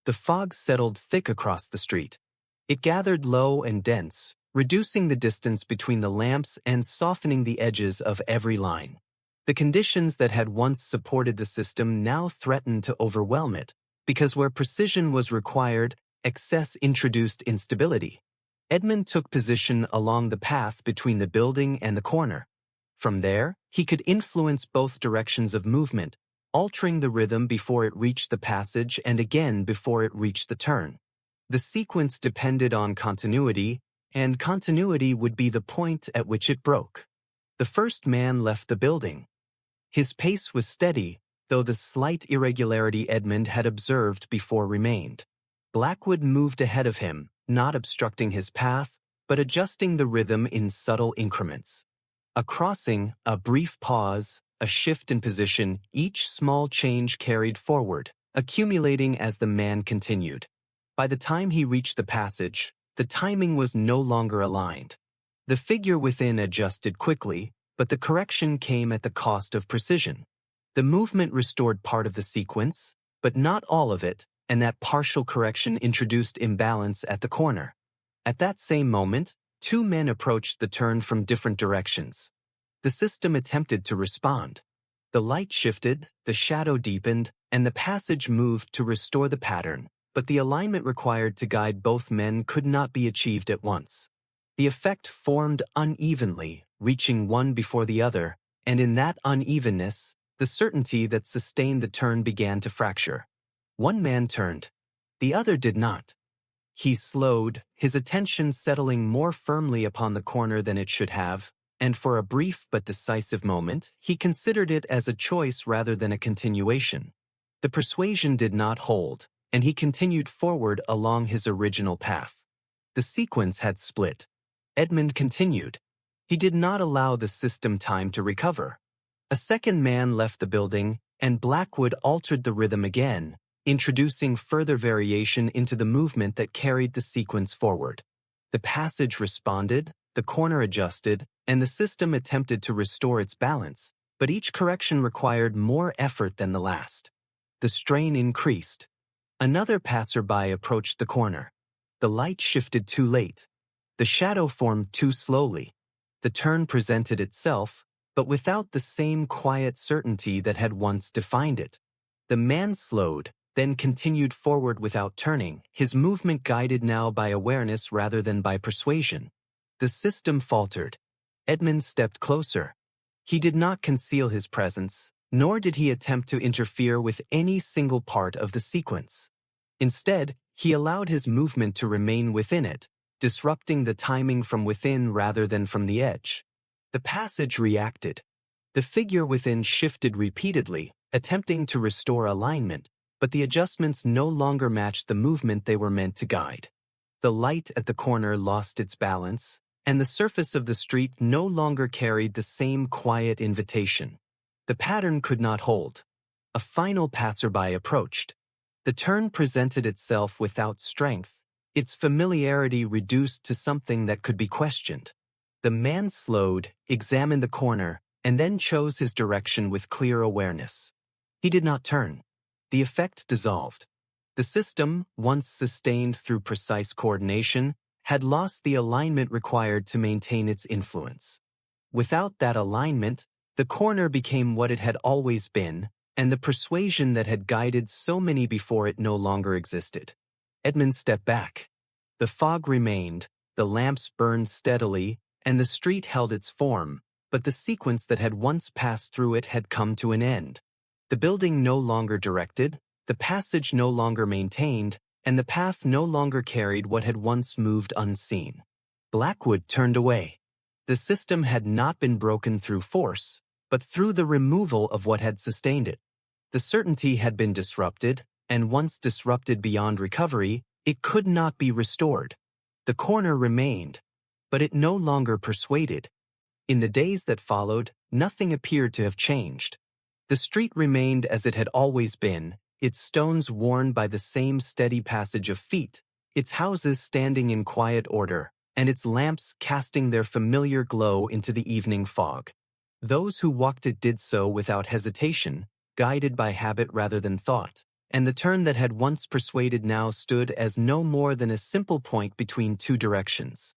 The fog settled thick across the street. It gathered low and dense, reducing the distance between the lamps and softening the edges of every line. The conditions that had once supported the system now threatened to overwhelm it, because where precision was required, excess introduced instability. Edmund took position along the path between the building and the corner. From there, he could influence both directions of movement, altering the rhythm before it reached the passage and again before it reached the turn. The sequence depended on continuity, and continuity would be the point at which it broke. The first man left the building. His pace was steady, though the slight irregularity Edmund had observed before remained. Blackwood moved ahead of him, not obstructing his path, but adjusting the rhythm in subtle increments. A crossing, a brief pause, a shift in position, each small change carried forward, accumulating as the man continued. By the time he reached the passage, the timing was no longer aligned. The figure within adjusted quickly, but the correction came at the cost of precision. The movement restored part of the sequence, but not all of it, and that partial correction introduced imbalance at the corner. At that same moment, two men approached the turn from different directions. The system attempted to respond. The light shifted, the shadow deepened, and the passage moved to restore the pattern, but the alignment required to guide both men could not be achieved at once. The effect formed unevenly, reaching one before the other, and in that unevenness, the certainty that sustained the turn began to fracture. One man turned. The other did not. He slowed, his attention settling more firmly upon the corner than it should have, and for a brief but decisive moment, he considered it as a choice rather than a continuation. The persuasion did not hold, and he continued forward along his original path. The sequence had split. Edmund continued. He did not allow the system time to recover. A second man left the building, and Blackwood altered the rhythm again, introducing further variation into the movement that carried the sequence forward. The passage responded, the corner adjusted, and the system attempted to restore its balance, but each correction required more effort than the last. The strain increased. Another passerby approached the corner. The light shifted too late. The shadow formed too slowly. The turn presented itself, but without the same quiet certainty that had once defined it. The man slowed, then continued forward without turning, his movement guided now by awareness rather than by persuasion. The system faltered. Edmund stepped closer. He did not conceal his presence, nor did he attempt to interfere with any single part of the sequence. Instead, he allowed his movement to remain within it, disrupting the timing from within rather than from the edge. The passage reacted. The figure within shifted repeatedly, attempting to restore alignment, but the adjustments no longer matched the movement they were meant to guide. The light at the corner lost its balance, and the surface of the street no longer carried the same quiet invitation. The pattern could not hold. A final passerby approached. The turn presented itself without strength, its familiarity reduced to something that could be questioned. The man slowed, examined the corner, and then chose his direction with clear awareness. He did not turn. The effect dissolved. The system, once sustained through precise coordination, had lost the alignment required to maintain its influence. Without that alignment, the corner became what it had always been, and the persuasion that had guided so many before it no longer existed. Edmund stepped back. The fog remained, the lamps burned steadily, and the street held its form, but the sequence that had once passed through it had come to an end. The building no longer directed, the passage no longer maintained, and the path no longer carried what had once moved unseen. Blackwood turned away. The system had not been broken through force, but through the removal of what had sustained it. The certainty had been disrupted, and once disrupted beyond recovery, it could not be restored. The corner remained, but it no longer persuaded. In the days that followed, nothing appeared to have changed. The street remained as it had always been, its stones worn by the same steady passage of feet, its houses standing in quiet order, and its lamps casting their familiar glow into the evening fog. Those who walked it did so without hesitation, guided by habit rather than thought, and the turn that had once persuaded now stood as no more than a simple point between two directions.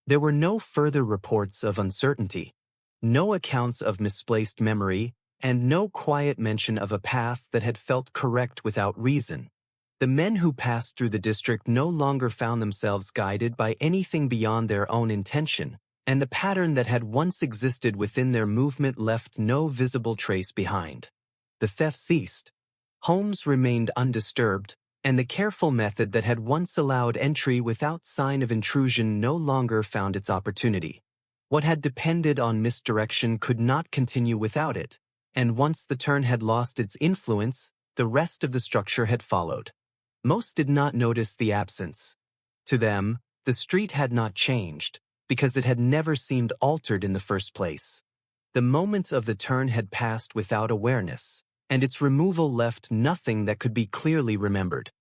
There were no further reports of uncertainty, no accounts of misplaced memory, and no quiet mention of a path that had felt correct without reason. The men who passed through the district no longer found themselves guided by anything beyond their own intention, and the pattern that had once existed within their movement left no visible trace behind. The theft ceased. Homes remained undisturbed, and the careful method that had once allowed entry without sign of intrusion no longer found its opportunity. What had depended on misdirection could not continue without it, and once the turn had lost its influence, the rest of the structure had followed. Most did not notice the absence. To them, the street had not changed, because it had never seemed altered in the first place. The moment of the turn had passed without awareness, and its removal left nothing that could be clearly remembered.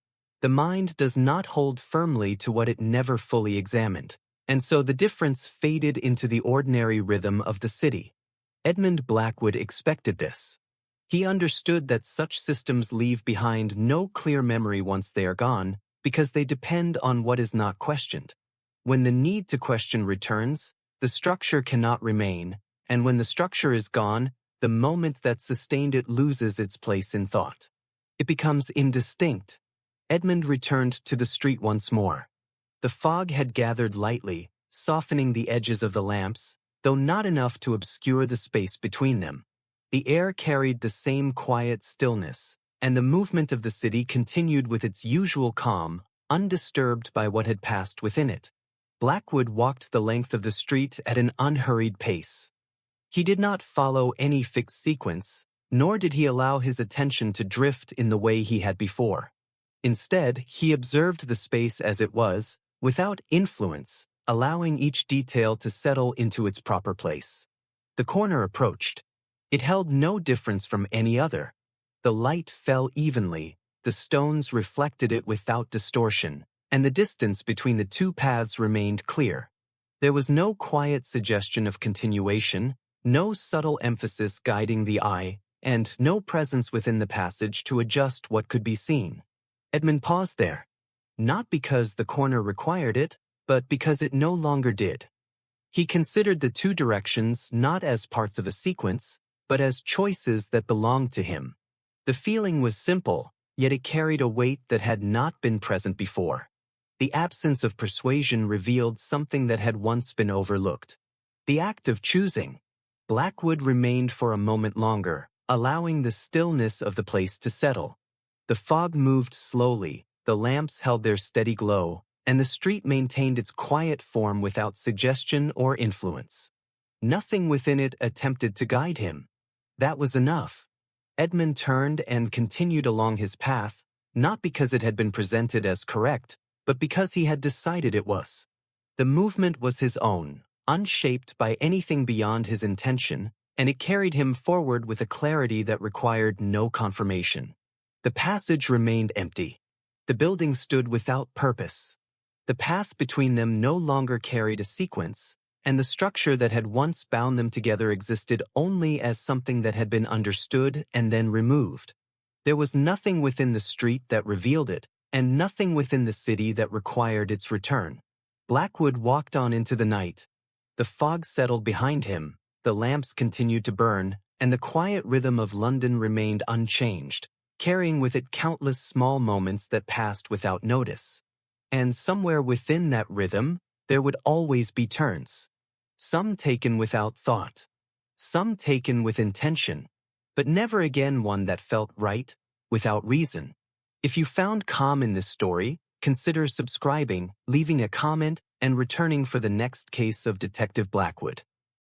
The mind does not hold firmly to what it never fully examined, and so the difference faded into the ordinary rhythm of the city. Edmund Blackwood expected this. He understood that such systems leave behind no clear memory once they are gone, because they depend on what is not questioned. When the need to question returns, the structure cannot remain, and when the structure is gone, the moment that sustained it loses its place in thought. It becomes indistinct. Edmund returned to the street once more. The fog had gathered lightly, softening the edges of the lamps, though not enough to obscure the space between them. The air carried the same quiet stillness, and the movement of the city continued with its usual calm, undisturbed by what had passed within it. Blackwood walked the length of the street at an unhurried pace. He did not follow any fixed sequence, nor did he allow his attention to drift in the way he had before. Instead, he observed the space as it was, without influence, allowing each detail to settle into its proper place. The corner approached. It held no difference from any other. The light fell evenly, the stones reflected it without distortion, and the distance between the two paths remained clear. There was no quiet suggestion of continuation, no subtle emphasis guiding the eye, and no presence within the passage to adjust what could be seen. Edmund paused there, not because the corner required it, but because it no longer did. He considered the two directions not as parts of a sequence, but as choices that belonged to him. The feeling was simple, yet it carried a weight that had not been present before. The absence of persuasion revealed something that had once been overlooked. The act of choosing. Blackwood remained for a moment longer, allowing the stillness of the place to settle. The fog moved slowly, the lamps held their steady glow, and the street maintained its quiet form without suggestion or influence. Nothing within it attempted to guide him. That was enough. Edmund turned and continued along his path, not because it had been presented as correct, but because he had decided it was. The movement was his own, unshaped by anything beyond his intention, and it carried him forward with a clarity that required no confirmation. The passage remained empty. The building stood without purpose. The path between them no longer carried a sequence, and the structure that had once bound them together existed only as something that had been understood and then removed. There was nothing within the street that revealed it, and nothing within the city that required its return. Blackwood walked on into the night. The fog settled behind him, the lamps continued to burn, and the quiet rhythm of London remained unchanged, carrying with it countless small moments that passed without notice. And somewhere within that rhythm, there would always be turns. Some taken without thought, some taken with intention, but never again one that felt right, without reason. If you found calm in this story, consider subscribing, leaving a comment, and returning for the next case of Detective Blackwood.